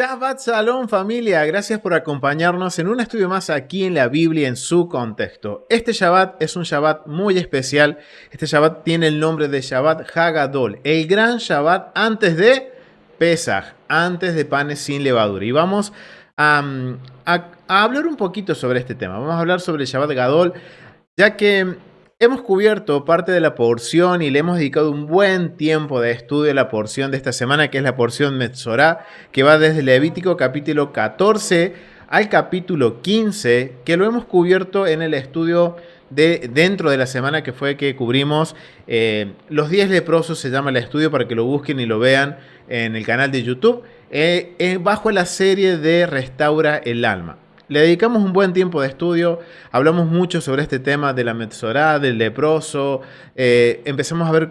Shabbat Shalom familia, gracias por acompañarnos en un estudio más aquí en la Biblia en su contexto. Este Shabbat es un Shabbat muy especial. Este Shabbat tiene el nombre de Shabbat Hagadol, el gran Shabbat antes de Pesaj, antes de panes sin levadura. Y vamos a hablar un poquito sobre este tema. Vamos a hablar sobre el Shabbat Gadol, ya que hemos cubierto parte de la porción y le hemos dedicado un buen tiempo de estudio a la porción de esta semana, que es la porción Metzorá, que va desde Levítico capítulo 14 al capítulo 15, que lo hemos cubierto en el estudio dentro de la semana que fue que cubrimos los 10 leprosos, se llama el estudio para que lo busquen y lo vean en el canal de YouTube, bajo la serie de Restaura el Alma. Le dedicamos un buen tiempo de estudio, hablamos mucho sobre este tema de la Metzorá, del leproso, empezamos a ver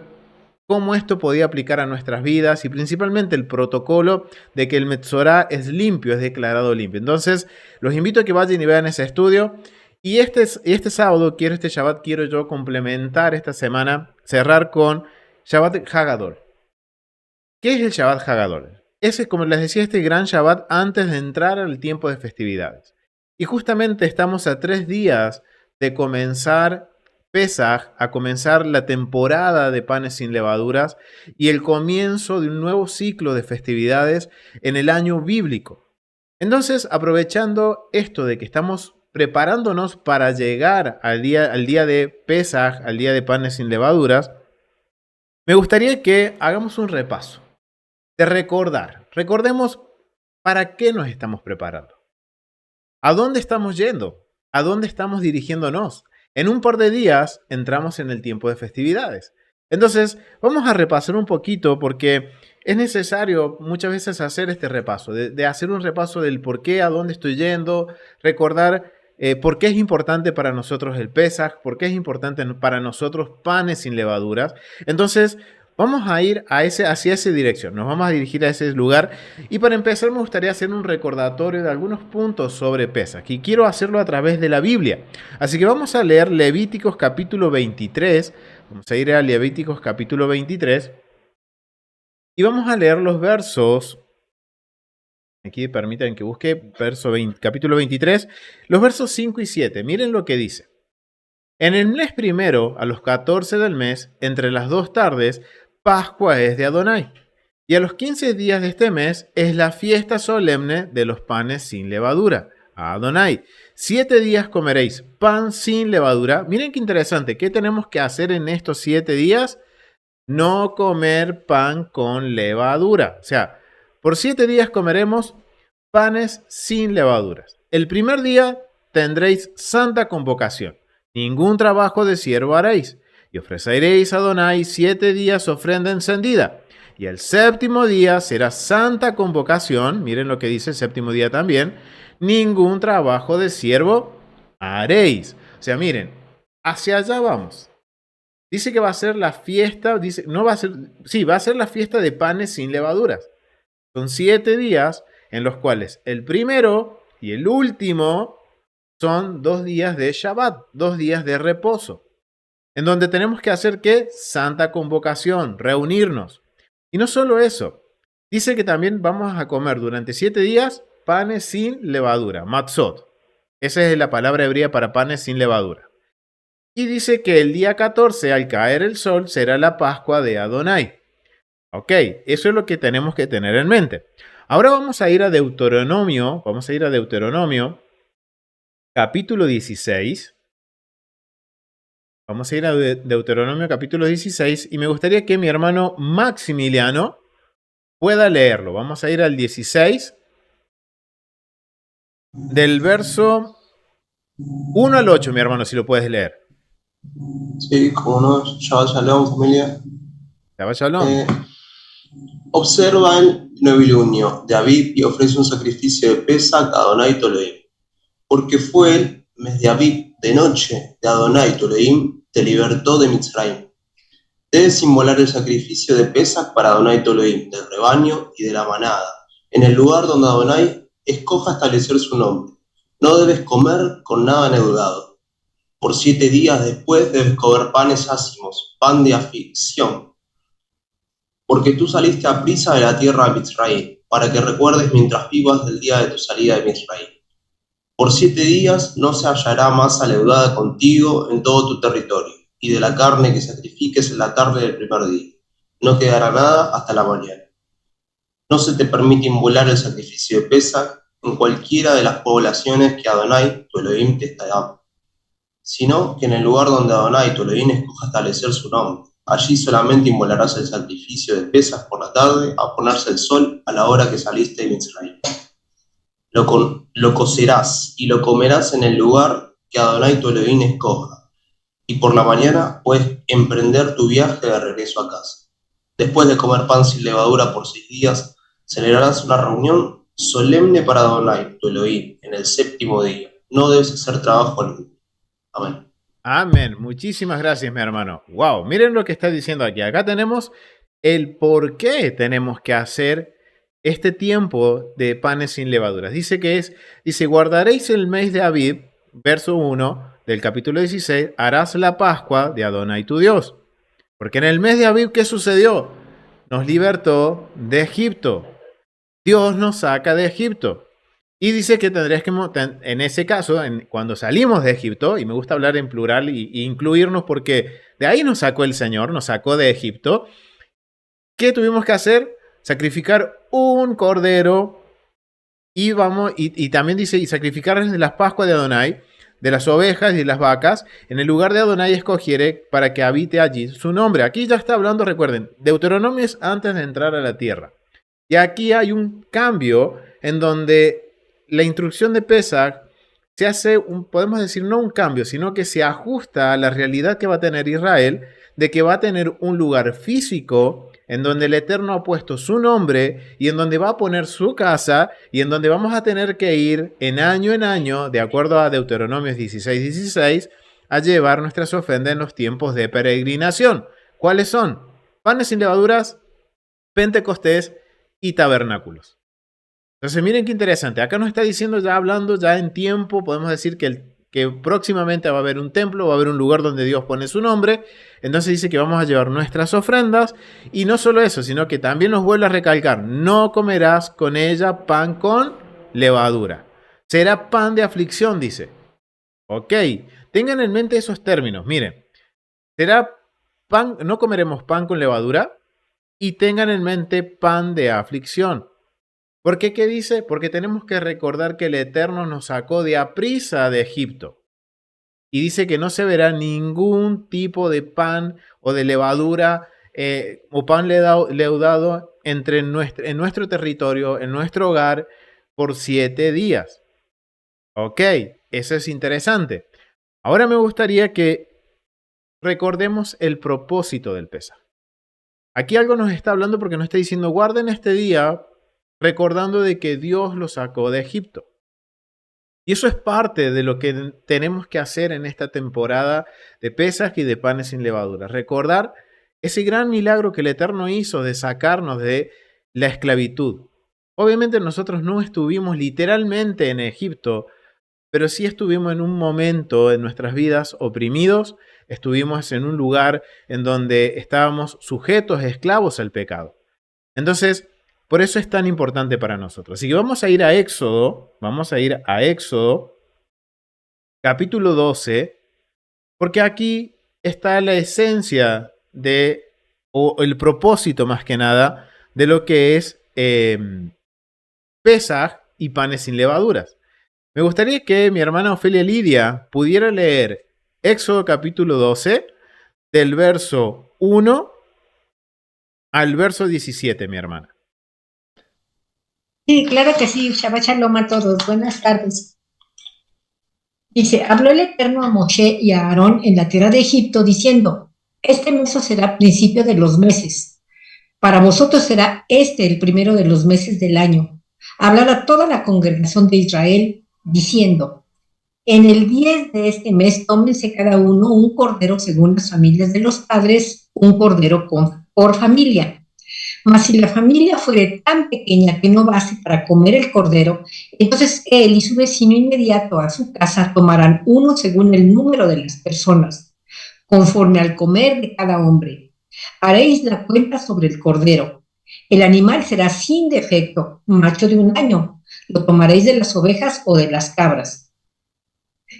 cómo esto podía aplicar a nuestras vidas y principalmente el protocolo de que el Metzorá es limpio, es declarado limpio. Entonces, los invito a que vayan y vean ese estudio. Y este sábado, este Shabbat, quiero yo complementar esta semana, cerrar con Shabbat Hagadol. ¿Qué es el Shabbat Hagadol? Ese es, como les decía, este gran Shabbat antes de entrar al tiempo de festividades. Y justamente estamos a 3 días de comenzar Pesaj, a comenzar la temporada de panes sin levaduras y el comienzo de un nuevo ciclo de festividades en el año bíblico. Entonces, aprovechando esto de que estamos preparándonos para llegar al día de Pesaj, al día de panes sin levaduras, me gustaría que hagamos un repaso, de recordemos para qué nos estamos preparando. ¿A dónde estamos yendo? ¿A dónde estamos dirigiéndonos? En un par de días entramos en el tiempo de festividades. Entonces, vamos a repasar un poquito porque es necesario muchas veces hacer este repaso, de hacer un repaso del por qué, a dónde estoy yendo, recordar por qué es importante para nosotros el Pesaj, por qué es importante para nosotros panes sin levaduras. Entonces, vamos a ir hacia esa dirección, nos vamos a dirigir a ese lugar y para empezar me gustaría hacer un recordatorio de algunos puntos sobre Pesaj y quiero hacerlo a través de la Biblia. Así que vamos a leer Levíticos capítulo 23, vamos a ir a Levíticos capítulo 23 y vamos a leer los versos, aquí permitan que busque capítulo 23, los versos 5 y 7, miren lo que dice. En el mes primero, a los 14 del mes, entre las 2 tardes, Pascua es de Adonai. Y a los 15 días de este mes es la fiesta solemne de los panes sin levadura, a Adonai. 7 días comeréis pan sin levadura. Miren qué interesante, ¿qué tenemos que hacer en estos 7 días? No comer pan con levadura. O sea, por 7 días comeremos panes sin levaduras. El primer día tendréis santa convocación. Ningún trabajo de siervo haréis. Y ofreceréis a Adonai 7 días ofrenda encendida. Y el séptimo día será santa convocación. Miren lo que dice el séptimo día también. Ningún trabajo de siervo haréis. O sea, miren, hacia allá vamos. Dice que va a ser la fiesta, va a ser la fiesta de panes sin levaduras. Son 7 días en los cuales el primero y el último son 2 días de Shabbat, 2 días de reposo, en donde tenemos que hacer ¿qué? Santa convocación, reunirnos. Y no solo eso, dice que también vamos a comer durante 7 días panes sin levadura, matzot. Esa es la palabra hebrea para panes sin levadura. Y dice que el día 14, al caer el sol, será la Pascua de Adonai. Ok, eso es lo que tenemos que tener en mente. Ahora vamos a ir a Deuteronomio, capítulo 16. Vamos a ir a Deuteronomio capítulo 16 y me gustaría que mi hermano Maximiliano pueda leerlo. Vamos a ir al 16, del verso 1 al 8, mi hermano, si lo puedes leer. Sí, como no, Shabbat Shalom, familia. Shabbat Shalom. Observa el novilunio de Abib y ofrece un sacrificio de Pesach a Adonai Toleim, porque fue el mes de Abib, de noche, de Adonai Toleim, te libertó de Mitzrayim. Debes inmolar el sacrificio de Pesach para Adonai Toleim, del rebaño y de la manada, en el lugar donde Adonai escoja establecer su nombre. No debes comer con nada endeudado. Por 7 días después debes comer panes ácimos, pan de aflicción, porque tú saliste a prisa de la tierra de Mitzrayim. para que recuerdes mientras vivas del día de tu salida de Misraim. Por 7 días no se hallará masa leudada contigo en todo tu territorio, y de la carne que sacrifiques en la tarde del primer día. No quedará nada hasta la mañana. No se te permite inmolar el sacrificio de Pesach en cualquiera de las poblaciones que Adonai, tu Elohim, te dará, sino que en el lugar donde Adonai, tu Elohim, escoja establecer su nombre. Allí solamente inmolarás el sacrificio de Pesach por la tarde, a ponerse el sol, a la hora que saliste de Israel. Lo cocerás y lo comerás en el lugar que Adonai, tu Elohim, escoja, y por la mañana puedes emprender tu viaje de regreso a casa. Después de comer pan sin levadura por 6 días, celebrarás una reunión solemne para Adonai, tu Elohim, en el 7.º día. No debes hacer trabajo alguno. Amén. Amén. Muchísimas gracias, mi hermano. Wow, miren lo que está diciendo aquí. Acá tenemos el por qué tenemos que hacer este tiempo de panes sin levaduras. Dice, guardaréis el mes de Abib, verso 1 del capítulo 16, harás la Pascua de Adonai tu Dios. Porque en el mes de Abib, ¿qué sucedió? Nos libertó de Egipto. Dios nos saca de Egipto. Y dice que tendrías que, en ese caso, cuando salimos de Egipto, y me gusta hablar en plural y incluirnos porque de ahí nos sacó el Señor, nos sacó de Egipto. ¿Qué tuvimos que hacer? Sacrificar un cordero y también dice, y sacrificar de las Pascuas de Adonai, de las ovejas y de las vacas, en el lugar de Adonai escogiere para que habite allí su nombre. Aquí ya está hablando, recuerden, Deuteronomio es antes de entrar a la tierra. Y aquí hay un cambio en donde la instrucción de Pesach se hace, podemos decir, no un cambio, sino que se ajusta a la realidad que va a tener Israel, de que va a tener un lugar físico en donde el Eterno ha puesto su nombre y en donde va a poner su casa y en donde vamos a tener que ir en año, de acuerdo a Deuteronomios 16:16, a llevar nuestras ofrendas en los tiempos de peregrinación. ¿Cuáles son? Panes sin levaduras, Pentecostés y tabernáculos. Entonces miren qué interesante, acá nos está diciendo ya hablando ya en tiempo, podemos decir que próximamente va a haber un templo, va a haber un lugar donde Dios pone su nombre, entonces dice que vamos a llevar nuestras ofrendas y no solo eso, sino que también nos vuelve a recalcar, no comerás con ella pan con levadura, será pan de aflicción, dice. Ok, tengan en mente esos términos, miren, será pan, no comeremos pan con levadura y tengan en mente pan de aflicción. ¿Por qué? ¿Qué dice? Porque tenemos que recordar que el Eterno nos sacó de aprisa de Egipto. Y dice que no se verá ningún tipo de pan o de levadura o pan leudado en nuestro territorio, en nuestro hogar, por 7 días. Ok, eso es interesante. Ahora me gustaría que recordemos el propósito del Pesaj. Aquí algo nos está hablando porque nos está diciendo, guarden este día recordando de que Dios los sacó de Egipto. Y eso es parte de lo que tenemos que hacer en esta temporada de Pesaj y de panes sin levadura. Recordar ese gran milagro que el Eterno hizo de sacarnos de la esclavitud. Obviamente nosotros no estuvimos literalmente en Egipto, pero sí estuvimos en un momento en nuestras vidas oprimidos, estuvimos en un lugar en donde estábamos sujetos, esclavos al pecado. Entonces, por eso es tan importante para nosotros. Así que vamos a ir a Éxodo, capítulo 12, porque aquí está la esencia o el propósito más que nada, de lo que es Pesaj y panes sin levaduras. Me gustaría que mi hermana Ofelia Lidia pudiera leer Éxodo capítulo 12, del verso 1 al verso 17, mi hermana. Sí, claro que sí. Shabbat Shalom a todos. Buenas tardes. Dice, habló el Eterno a Moshe y a Aarón en la tierra de Egipto, diciendo, este mes será principio de los meses. Para vosotros será el primero de los meses del año. Hablar a toda la congregación de Israel, diciendo, en el 10 de este mes tómense cada uno un cordero según las familias de los padres, un cordero por familia. Mas si la familia fuere tan pequeña que no base para comer el cordero, entonces él y su vecino inmediato a su casa tomarán uno según el número de las personas, conforme al comer de cada hombre. Haréis la cuenta sobre el cordero. El animal será sin defecto, macho de 1 año. Lo tomaréis de las ovejas o de las cabras.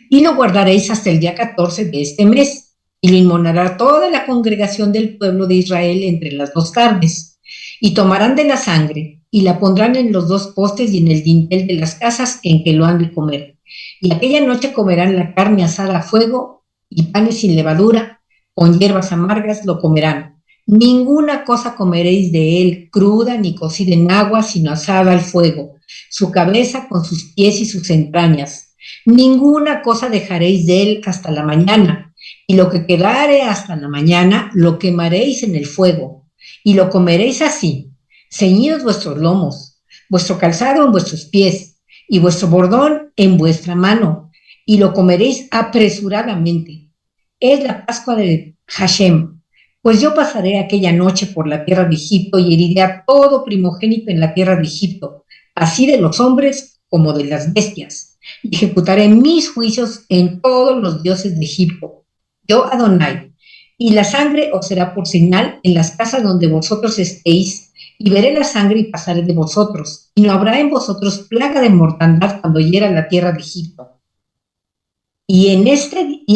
Y lo guardaréis hasta el día 14 de este mes. Y lo inmolará toda la congregación del pueblo de Israel entre las 2 tardes. Y tomarán de la sangre y la pondrán en los 2 postes y en el dintel de las casas en que lo han de comer. Y aquella noche comerán la carne asada a fuego y panes sin levadura, con hierbas amargas lo comerán. Ninguna cosa comeréis de él cruda ni cocida en agua, sino asada al fuego, su cabeza con sus pies y sus entrañas. Ninguna cosa dejaréis de él hasta la mañana, y lo que quedare hasta la mañana lo quemaréis en el fuego, y lo comeréis así, ceñidos vuestros lomos, vuestro calzado en vuestros pies, y vuestro bordón en vuestra mano, y lo comeréis apresuradamente. Es la Pascua de Hashem. Pues yo pasaré aquella noche por la tierra de Egipto y heriré a todo primogénito en la tierra de Egipto, así de los hombres como de las bestias. Y ejecutaré mis juicios en todos los dioses de Egipto. Yo, Adonai. Y la sangre os será por señal en las casas donde vosotros estéis, y veré la sangre y pasaré de vosotros, y no habrá en vosotros plaga de mortandad cuando hiera la tierra de Egipto. Y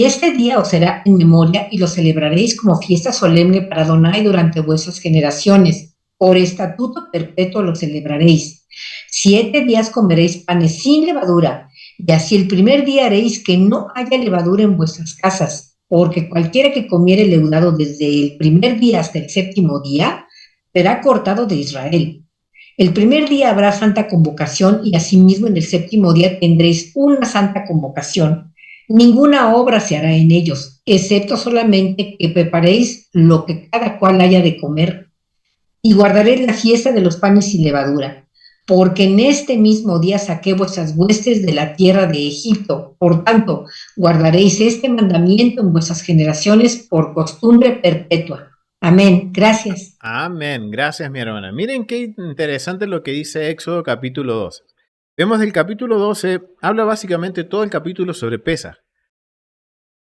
este día os será en memoria y lo celebraréis como fiesta solemne para Adonai durante vuestras generaciones. Por estatuto perpetuo lo celebraréis. 7 días comeréis panes sin levadura, y así el primer día haréis que no haya levadura en vuestras casas, porque cualquiera que comiere leudado desde el primer día hasta el 7.º día será cortado de Israel. El primer día habrá santa convocación, y asimismo en el 7.º día tendréis una santa convocación. Ninguna obra se hará en ellos, excepto solamente que preparéis lo que cada cual haya de comer. Y guardaréis la fiesta de los panes sin levadura, porque en este mismo día saqué vuestras huestes de la tierra de Egipto. Por tanto, guardaréis este mandamiento en vuestras generaciones por costumbre perpetua. Amén. Gracias. Amén. Gracias, mi hermana. Miren qué interesante lo que dice Éxodo capítulo 12. Vemos del capítulo 12, habla básicamente todo el capítulo sobre Pesaj,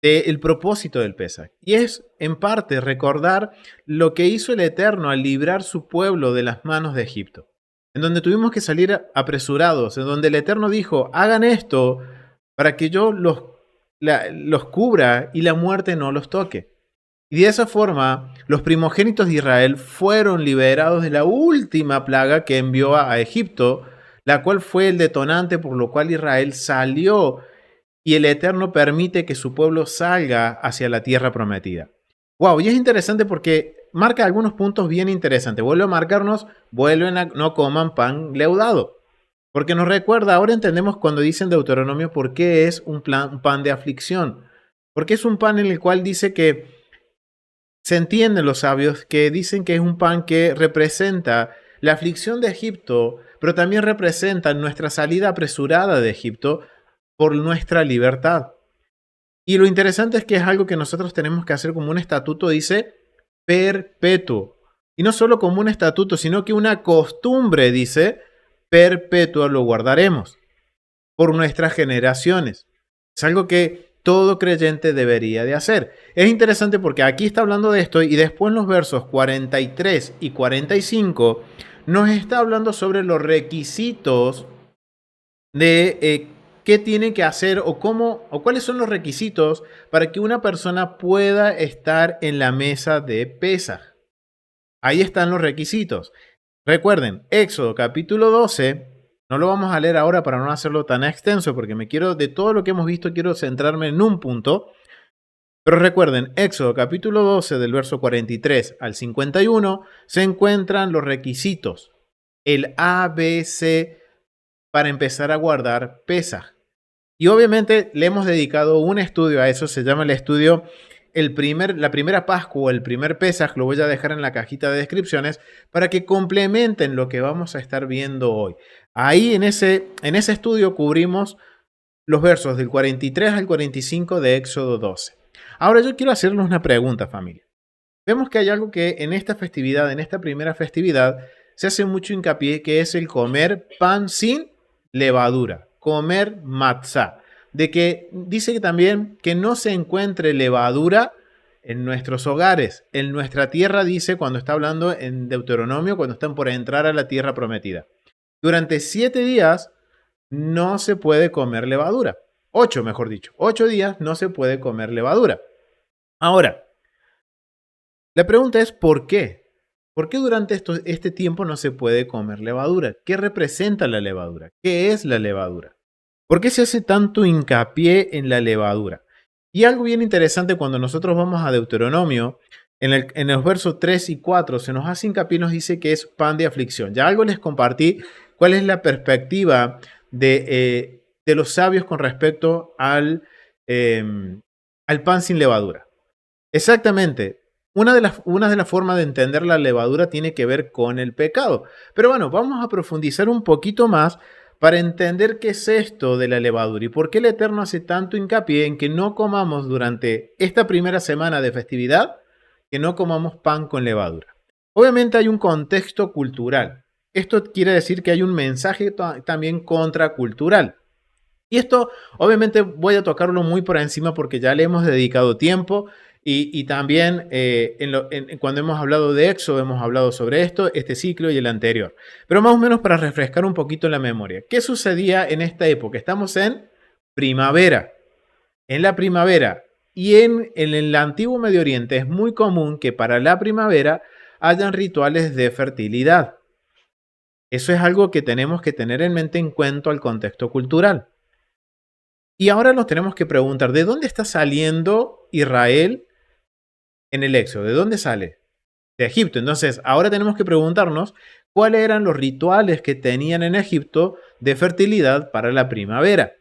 el propósito del Pesaj. Y es, en parte, recordar lo que hizo el Eterno al librar su pueblo de las manos de Egipto, en donde tuvimos que salir apresurados, en donde el Eterno dijo, hagan esto para que yo los cubra y la muerte no los toque. Y de esa forma, los primogénitos de Israel fueron liberados de la última plaga que envió a Egipto, la cual fue el detonante por lo cual Israel salió y el Eterno permite que su pueblo salga hacia la tierra prometida. Wow, y es interesante porque marca algunos puntos bien interesantes. Vuelve a marcarnos, no coman pan leudado. Porque nos recuerda, ahora entendemos cuando dicen Deuteronomio por qué es un pan de aflicción. Porque es un pan en el cual dice que se entienden los sabios que dicen que es un pan que representa la aflicción de Egipto, pero también representa nuestra salida apresurada de Egipto por nuestra libertad. Y lo interesante es que es algo que nosotros tenemos que hacer como un estatuto, dice, perpetuo. Y no solo como un estatuto, sino que una costumbre, dice, perpetua lo guardaremos por nuestras generaciones. Es algo que todo creyente debería de hacer. Es interesante porque aquí está hablando de esto y después en los versos 43 y 45 nos está hablando sobre los requisitos de qué tiene que hacer o cuáles son los requisitos para que una persona pueda estar en la mesa de Pesaj. Ahí están los requisitos. Recuerden, Éxodo capítulo 12, no lo vamos a leer ahora para no hacerlo tan extenso porque de todo lo que hemos visto, quiero centrarme en un punto. Pero recuerden, Éxodo capítulo 12 del verso 43 al 51 se encuentran los requisitos, el ABC para empezar a guardar Pesaj. Y obviamente le hemos dedicado un estudio a eso, se llama el estudio la primera Pascua o el primer Pesaj, lo voy a dejar en la cajita de descripciones para que complementen lo que vamos a estar viendo hoy. Ahí en ese estudio cubrimos los versos del 43 al 45 de Éxodo 12. Ahora yo quiero hacerles una pregunta, familia. Vemos que hay algo que en esta festividad, en esta primera festividad, se hace mucho hincapié, que es el comer pan sin levadura, comer matzá. De que dice que también que no se encuentre levadura en nuestros hogares, en nuestra tierra, dice cuando está hablando en Deuteronomio, cuando están por entrar a la tierra prometida. Durante 7 días no se puede comer levadura. 8, mejor dicho. 8 días no se puede comer levadura. Ahora, la pregunta es ¿por qué? ¿Por qué durante este tiempo no se puede comer levadura? ¿Qué representa la levadura? ¿Qué es la levadura? ¿Por qué se hace tanto hincapié en la levadura? Y algo bien interesante cuando nosotros vamos a Deuteronomio, en los versos 3 y 4 se nos hace hincapié y nos dice que es pan de aflicción. Ya algo les compartí cuál es la perspectiva de los sabios con respecto al pan sin levadura. Exactamente. Una de las formas de entender la levadura tiene que ver con el pecado. Pero bueno, vamos a profundizar un poquito más para entender qué es esto de la levadura y por qué el Eterno hace tanto hincapié en que no comamos durante esta primera semana de festividad, que no comamos pan con levadura. Obviamente hay un contexto cultural. Esto quiere decir que hay un mensaje también contracultural. Y esto obviamente voy a tocarlo muy por encima porque ya le hemos dedicado tiempo y también cuando hemos hablado de Éxodo hemos hablado sobre esto, este ciclo y el anterior. Pero más o menos para refrescar un poquito la memoria. ¿Qué sucedía en esta época? Estamos en primavera. En la primavera y en el antiguo Medio Oriente es muy común que para la primavera hayan rituales de fertilidad. Eso es algo que tenemos que tener en mente en cuanto al contexto cultural. Y ahora nos tenemos que preguntar, ¿de dónde está saliendo Israel en el Éxodo? ¿De dónde sale? De Egipto. Entonces, ahora tenemos que preguntarnos cuáles eran los rituales que tenían en Egipto de fertilidad para la primavera.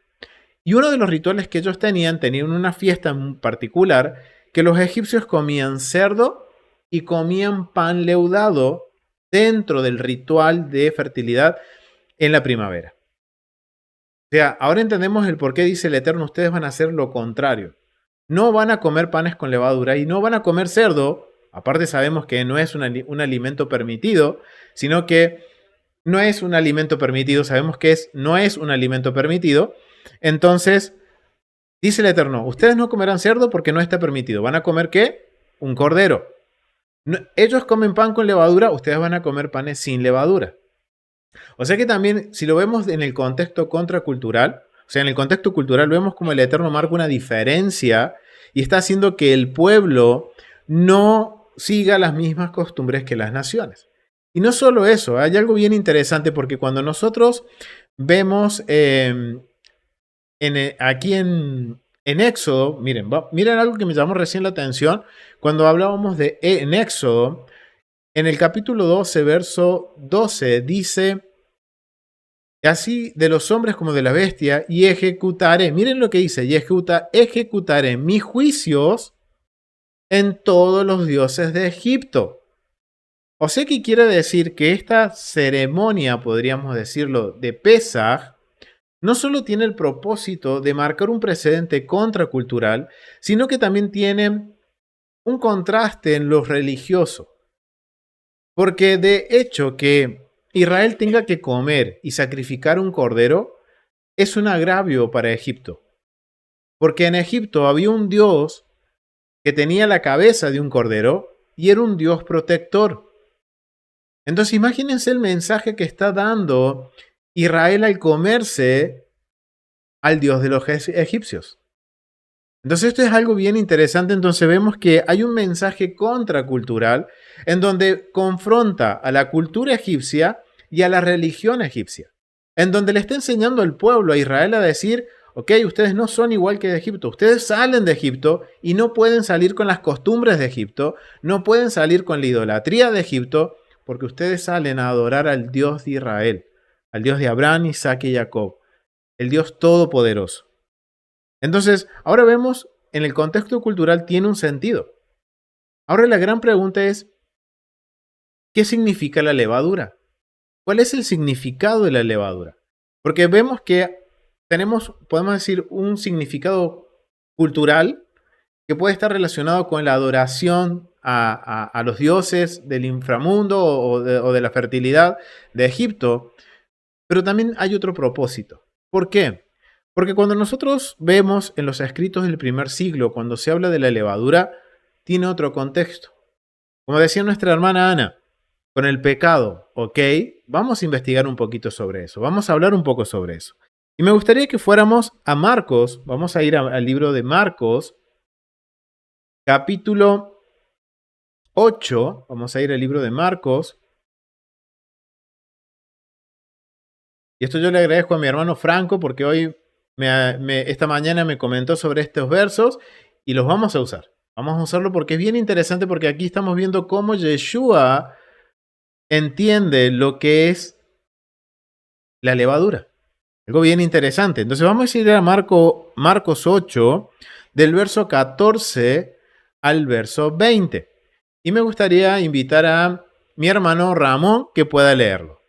Y uno de los rituales que ellos tenían una fiesta en particular, que los egipcios comían cerdo y comían pan leudado dentro del ritual de fertilidad en la primavera. O sea, ahora entendemos el por qué dice el Eterno, ustedes van a hacer lo contrario. No van a comer panes con levadura y no van a comer cerdo. Aparte sabemos que no es un alimento permitido, sino que no es un alimento permitido. Sabemos que no es un alimento permitido. Entonces, dice el Eterno, ustedes no comerán cerdo porque no está permitido. ¿Van a comer qué? Un cordero. Ellos comen pan con levadura, ustedes van a comer panes sin levadura. O sea que también, si lo vemos en el contexto contracultural, o sea, en el contexto cultural vemos como el Eterno marca una diferencia y está haciendo que el pueblo no siga las mismas costumbres que las naciones. Y no solo eso, hay algo bien interesante porque cuando nosotros vemos aquí en Éxodo, miren algo que me llamó recién la atención, cuando hablábamos en Éxodo, en el capítulo 12, verso 12, dice, así de los hombres como de la bestia, y ejecutaré, miren lo que dice, y ejecutaré mis juicios en todos los dioses de Egipto. O sea que quiere decir que esta ceremonia, podríamos decirlo, de Pesaj, no solo tiene el propósito de marcar un precedente contracultural, sino que también tiene un contraste en lo religioso. Porque de hecho que Israel tenga que comer y sacrificar un cordero es un agravio para Egipto. Porque en Egipto había un dios que tenía la cabeza de un cordero y era un dios protector. Entonces imagínense el mensaje que está dando Israel al comerse al dios de los egipcios. Entonces esto es algo bien interesante. Entonces vemos que hay un mensaje contracultural en donde confronta a la cultura egipcia y a la religión egipcia. En donde le está enseñando al pueblo, a Israel, a decir, ok, ustedes no son igual que de Egipto. Ustedes salen de Egipto y no pueden salir con las costumbres de Egipto. No pueden salir con la idolatría de Egipto porque ustedes salen a adorar al Dios de Israel. Al Dios de Abraham, Isaac y Jacob. El Dios todopoderoso. Entonces, ahora vemos, en el contexto cultural tiene un sentido. Ahora la gran pregunta es, ¿qué significa la levadura? ¿Cuál es el significado de la levadura? Porque vemos que podemos decir, un significado cultural que puede estar relacionado con la adoración a los dioses del inframundo o de la fertilidad de Egipto, pero también hay otro propósito. ¿Por qué? Porque cuando nosotros vemos en los escritos del primer siglo, cuando se habla de la levadura, tiene otro contexto. Como decía nuestra hermana Ana, con el pecado, ¿ok? Vamos a investigar un poquito sobre eso, vamos a hablar un poco sobre eso. Y me gustaría que fuéramos a Marcos, vamos a ir al libro de Marcos, capítulo 8, vamos a ir al libro de Marcos. Y esto yo le agradezco a mi hermano Franco porque hoy, esta mañana me comentó sobre estos versos y los vamos a usar. Vamos a usarlo porque es bien interesante porque aquí estamos viendo cómo Yeshua entiende lo que es la levadura. Algo bien interesante. Entonces vamos a ir a Marcos 8, del verso 14 al verso 20. Y me gustaría invitar a mi hermano Ramón que pueda leerlo.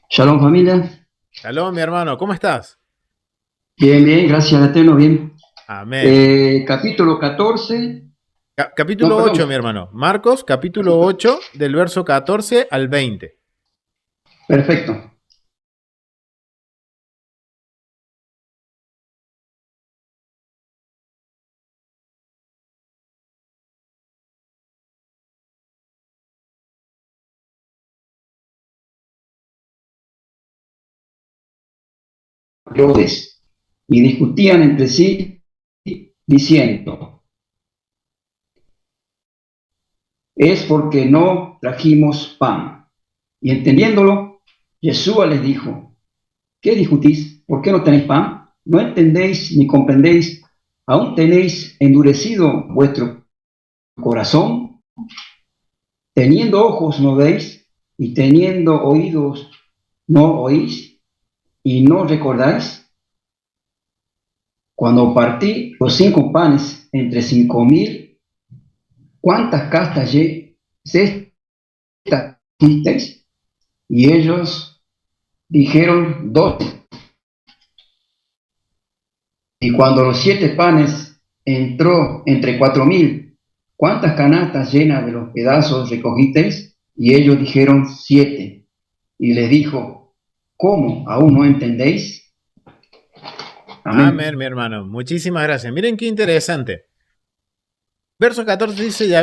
Shalom familia, Shalom, mi hermano, ¿cómo estás? bien, gracias al Eterno, bien. Amén. Capítulo 14, Capítulo no, 8, perdón, mi hermano. Marcos, capítulo 8, del verso 14 al 20. perfecto. Herodes, y discutían entre sí, diciendo, es porque no trajimos pan. Y entendiéndolo, Jesús les dijo, ¿qué discutís? ¿Por qué no tenéis pan? ¿No entendéis ni comprendéis? ¿Aún tenéis endurecido vuestro corazón? Teniendo ojos no veis, y teniendo oídos no oís, y no recordáis. Cuando partí los 5 panes entre 5.000, ¿cuántas cestas disteis? Y ellos dijeron 12. Y cuando los 7 panes entró entre 4.000, ¿cuántas canastas llenas de los pedazos recogisteis? Y ellos dijeron 7. Y les dijo, ¿cómo? ¿Aún no entendéis? Amén. Amén, mi hermano. Muchísimas gracias. Miren qué interesante. Verso 14 dice, ya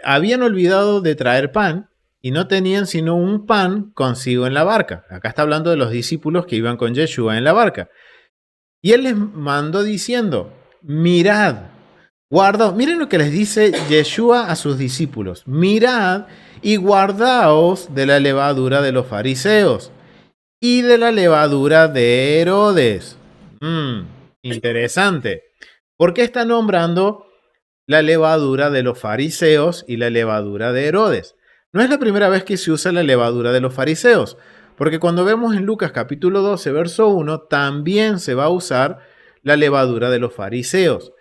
habían olvidado de traer pan y no tenían sino un pan consigo en la barca. Acá está hablando de los discípulos que iban con Yeshua en la barca. Y él les mandó diciendo, mirad, guardaos. Miren lo que les dice Yeshua a sus discípulos. Mirad y guardaos de la levadura de los fariseos y de la levadura de Herodes. Interesante. ¿Por qué está nombrando la levadura de los fariseos y la levadura de Herodes? No es la primera vez que se usa la levadura de los fariseos, porque cuando vemos en Lucas capítulo 12, verso 1, también se va a usar la levadura de los fariseos.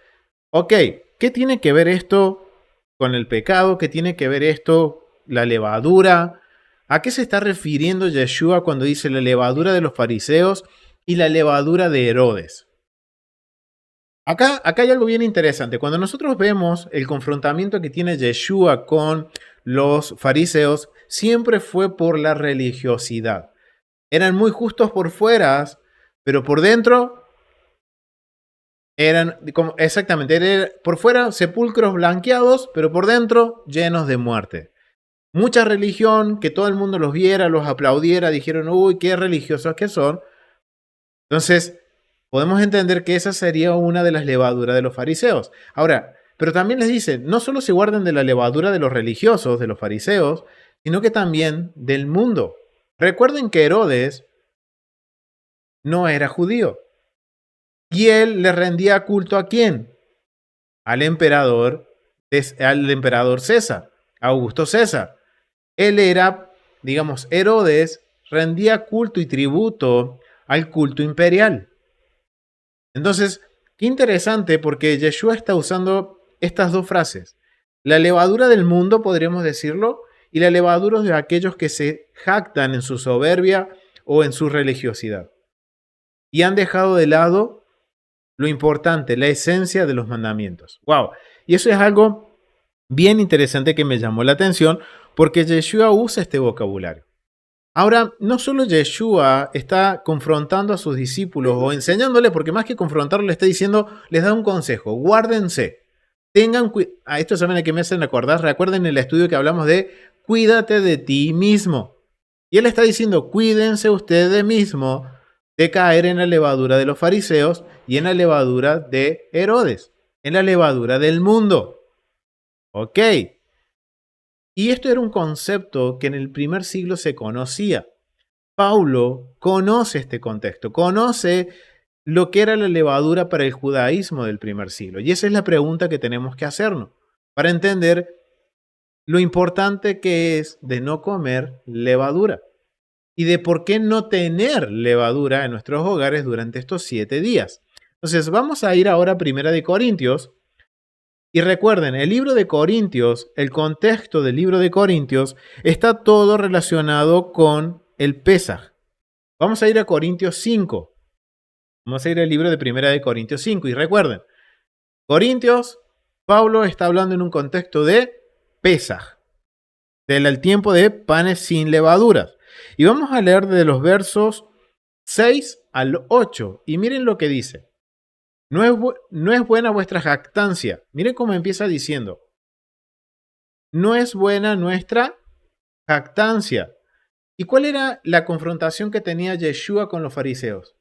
Ok, ¿qué tiene que ver esto con el pecado? ¿Qué tiene que ver esto, la levadura? ¿A qué se está refiriendo Yeshua cuando dice la levadura de los fariseos y la levadura de Herodes? Acá hay algo bien interesante. Cuando nosotros vemos el confrontamiento que tiene Yeshua con los fariseos, siempre fue por la religiosidad. Eran muy justos por fuera, pero por dentro eran, por fuera sepulcros blanqueados, pero por dentro llenos de muerte. Mucha religión, que todo el mundo los viera, los aplaudiera, dijeron, uy, qué religiosos que son. Entonces, podemos entender que esa sería una de las levaduras de los fariseos. Ahora, pero también les dice, no solo se guarden de la levadura de los religiosos, de los fariseos, sino que también del mundo. Recuerden que Herodes no era judío. Y él le rendía culto ¿a quién? Al emperador César, Augusto César. Él era, digamos, Herodes rendía culto y tributo al culto imperial. Entonces, qué interesante porque Yeshua está usando estas dos frases. La levadura del mundo, podríamos decirlo, y la levadura de aquellos que se jactan en su soberbia o en su religiosidad. Y han dejado de lado lo importante, la esencia de los mandamientos. ¡Wow! Y eso es algo bien interesante que me llamó la atención porque Yeshua usa este vocabulario. Ahora, no solo Yeshua está confrontando a sus discípulos o enseñándoles, porque más que confrontarlo le está diciendo, les da un consejo, guárdense, tengan cuidado. A esto saben a qué me hacen acordar, recuerden el estudio que hablamos de cuídate de ti mismo. Y él está diciendo, cuídense ustedes mismos de caer en la levadura de los fariseos y en la levadura de Herodes, en la levadura del mundo. Ok. Y esto era un concepto que en el primer siglo se conocía. Pablo conoce este contexto, conoce lo que era la levadura para el judaísmo del primer siglo. Y esa es la pregunta que tenemos que hacernos para entender lo importante que es de no comer levadura y de por qué no tener levadura en nuestros hogares durante estos 7 días. Entonces vamos a ir ahora a Primera de Corintios. Y recuerden, el libro de Corintios, el contexto del libro de Corintios está todo relacionado con el Pesaj. Vamos a ir a Corintios 5. Vamos a ir al libro de Primera de Corintios 5. Y recuerden, Corintios, Pablo está hablando en un contexto de Pesaj, del tiempo de panes sin levaduras. Y vamos a leer de los versos 6 al 8. Y miren lo que dice. No es buena vuestra jactancia. Miren cómo empieza diciendo. No es buena nuestra jactancia. ¿Y cuál era la confrontación que tenía Yeshua con los fariseos?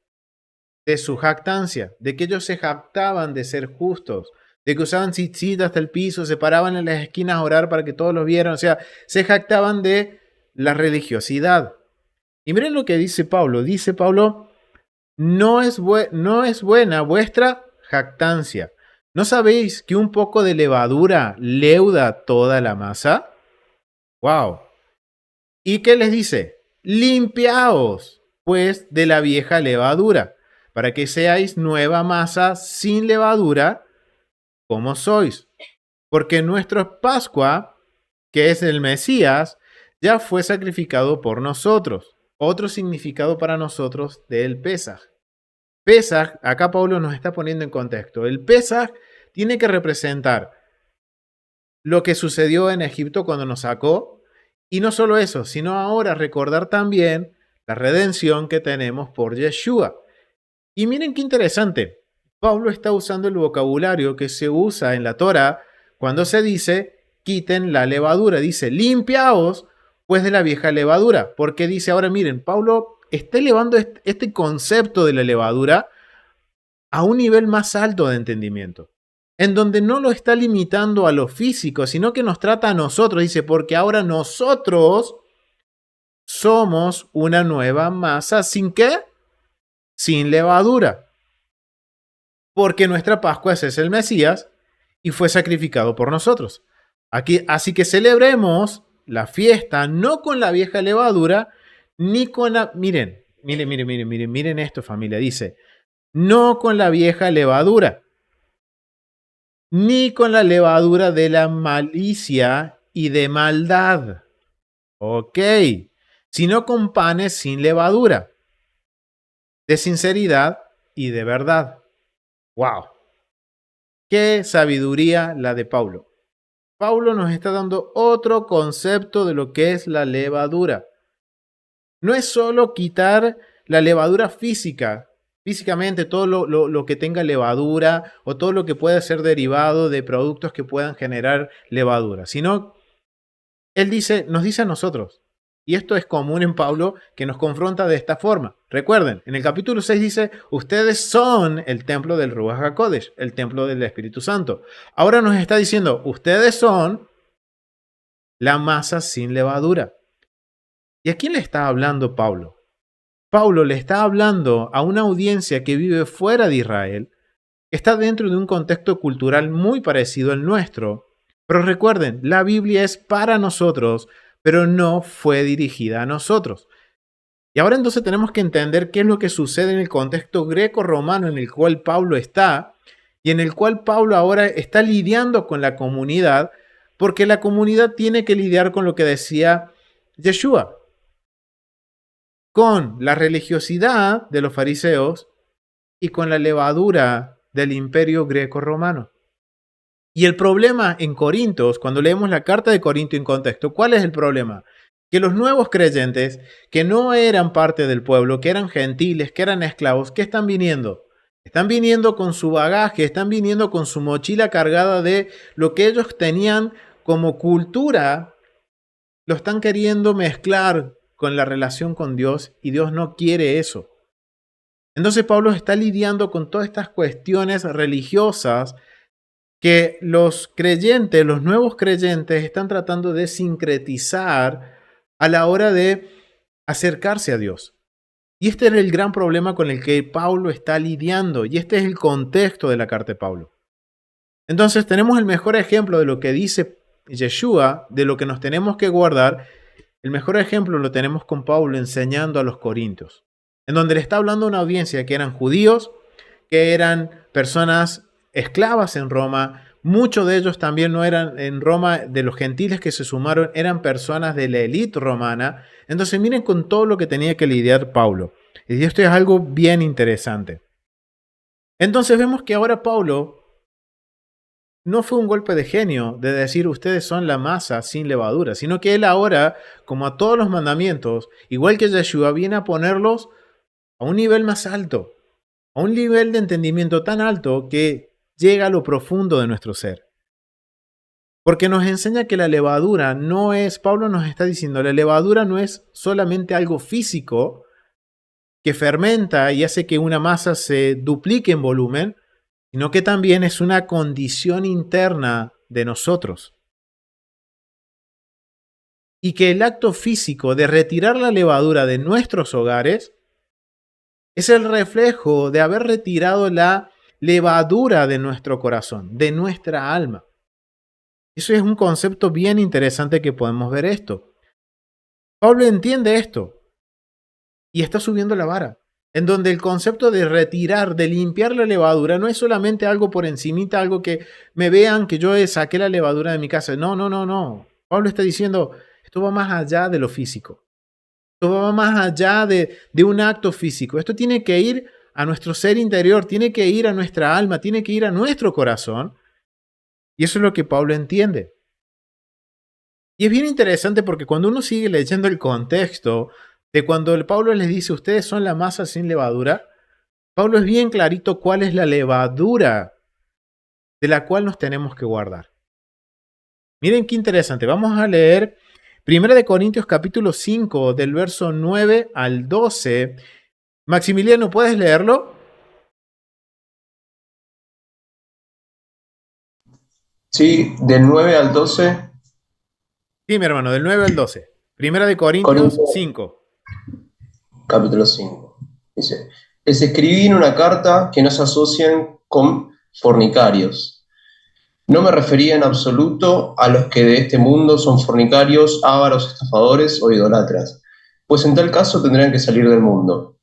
De su jactancia, de que ellos se jactaban de ser justos, de que usaban tzitzit hasta el piso, se paraban en las esquinas a orar para que todos los vieran, o sea, se jactaban de la religiosidad. Y miren lo que dice Pablo. Dice Pablo, no es buena vuestra jactancia. ¿No sabéis que un poco de levadura leuda toda la masa? ¡Wow! ¿Y qué les dice? Limpiaos, pues, de la vieja levadura, para que seáis nueva masa sin levadura, como sois. Porque nuestro Pascua, que es el Mesías, ya fue sacrificado por nosotros. Otro significado para nosotros del Pesaj. Pesaj, acá Pablo nos está poniendo en contexto. El Pesaj tiene que representar lo que sucedió en Egipto cuando nos sacó. Y no solo eso, sino ahora recordar también la redención que tenemos por Yeshua. Y miren qué interesante. Pablo está usando el vocabulario que se usa en la Torah cuando se dice quiten la levadura. Dice limpiaos pues de la vieja levadura. Porque dice ahora miren, Pablo está elevando este concepto de la levadura a un nivel más alto de entendimiento, en donde no lo está limitando a lo físico, sino que nos trata a nosotros. Dice, porque ahora nosotros somos una nueva masa, ¿sin qué? Sin levadura. Porque nuestra Pascua es el Mesías y fue sacrificado por nosotros. Así que celebremos la fiesta no con la vieja levadura, ni con la... Miren esto, familia. Dice, no con la vieja levadura, ni con la levadura de la malicia y de maldad. Ok, sino con panes sin levadura, de sinceridad y de verdad. ¡Wow! ¡Qué sabiduría la de Pablo! Pablo nos está dando otro concepto de lo que es la levadura. No es solo quitar la levadura físicamente todo lo que tenga levadura o todo lo que pueda ser derivado de productos que puedan generar levadura, sino él nos dice a nosotros, y esto es común en Pablo, que nos confronta de esta forma. Recuerden, en el capítulo 6 dice, ustedes son el templo del Ruach HaKodesh, el templo del Espíritu Santo. Ahora nos está diciendo, ustedes son la masa sin levadura. ¿Y a quién le está hablando Pablo? Pablo le está hablando a una audiencia que vive fuera de Israel, está dentro de un contexto cultural muy parecido al nuestro. Pero recuerden, la Biblia es para nosotros, pero no fue dirigida a nosotros. Y ahora entonces tenemos que entender qué es lo que sucede en el contexto greco-romano en el cual Pablo está y en el cual Pablo ahora está lidiando con la comunidad, porque la comunidad tiene que lidiar con lo que decía Yeshua, con la religiosidad de los fariseos y con la levadura del imperio greco-romano. Y el problema en Corintios, cuando leemos la carta de Corinto en contexto, ¿cuál es el problema? que los nuevos creyentes, que no eran parte del pueblo, que eran gentiles, que eran esclavos, ¿qué están viniendo? Están viniendo con su bagaje, están viniendo con su mochila cargada de lo que ellos tenían como cultura, lo están queriendo mezclar con la relación con Dios y Dios no quiere eso. Entonces Pablo está lidiando con todas estas cuestiones religiosas que los creyentes, los nuevos creyentes, están tratando de sincretizar a la hora de acercarse a Dios. Y este era el gran problema con el que Pablo está lidiando, y este es el contexto de la carta de Pablo. Entonces tenemos el mejor ejemplo de lo que dice Yeshua, de lo que nos tenemos que guardar. El mejor ejemplo lo tenemos con Pablo enseñando a los corintios, en donde le está hablando a una audiencia que eran judíos, que eran personas esclavas en Roma. Muchos de ellos también no eran en Roma, de los gentiles que se sumaron, eran personas de la élite romana. Entonces miren con todo lo que tenía que lidiar Pablo. Y esto es algo bien interesante. Entonces vemos que ahora Pablo no fue un golpe de genio de decir ustedes son la masa sin levadura, sino que él ahora, como a todos los mandamientos, igual que Yeshua, viene a ponerlos a un nivel más alto, a un nivel de entendimiento tan alto que llega a lo profundo de nuestro ser. Porque nos enseña que la levadura no es, Pablo nos está diciendo, la levadura no es solamente algo físico que fermenta y hace que una masa se duplique en volumen, sino que también es una condición interna de nosotros. Y que el acto físico de retirar la levadura de nuestros hogares es el reflejo de haber retirado la levadura de nuestro corazón, de nuestra alma. Eso es un concepto bien interesante que podemos ver esto. Pablo entiende esto y está subiendo la vara, en donde el concepto de retirar, de limpiar la levadura, no es solamente algo por encimita, algo que me vean que yo saqué la levadura de mi casa. No. Pablo está diciendo, esto va más allá de lo físico. Esto va más allá de un acto físico. Esto tiene que ir a nuestro ser interior, tiene que ir a nuestra alma, tiene que ir a nuestro corazón. Y eso es lo que Pablo entiende. Y es bien interesante porque cuando uno sigue leyendo el contexto de cuando Pablo les dice ustedes son la masa sin levadura, Pablo es bien clarito cuál es la levadura de la cual nos tenemos que guardar. Miren qué interesante. Vamos a leer 1 Corintios capítulo 5 del verso 9 al 12. Maximiliano, ¿puedes leerlo? Sí, del 9 al 12, Sí, mi hermano, del 9 al 12. 1 Corintios Corintios 5. capítulo 5. Dice, les escribí en una carta que no se asocien con fornicarios. No me refería en absoluto a los que de este mundo son fornicarios, ávaros, estafadores o idolatras, pues en tal caso tendrían que salir del mundo.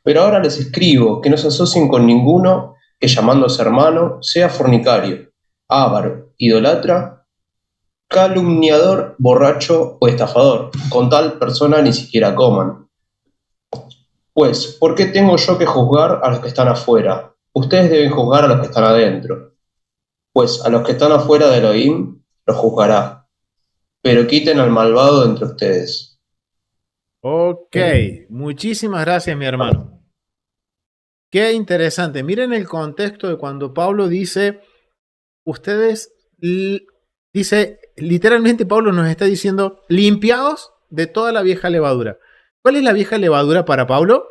Pero ahora les escribo que no se asocien con ninguno que llamándose hermano sea fornicario, avaro, idolatra, calumniador, borracho o estafador. Con tal persona ni siquiera coman. Pues, ¿por qué tengo yo que juzgar a los que están afuera? Ustedes deben juzgar a los que están adentro. Pues a los que están afuera de Elohim los juzgará, pero quiten al malvado de entre ustedes. Ok, muchísimas gracias, mi hermano. Qué interesante. Miren el contexto de cuando Pablo dice, ustedes, dice, literalmente Pablo nos está diciendo, limpiaos de toda la vieja levadura. ¿Cuál es la vieja levadura para Pablo?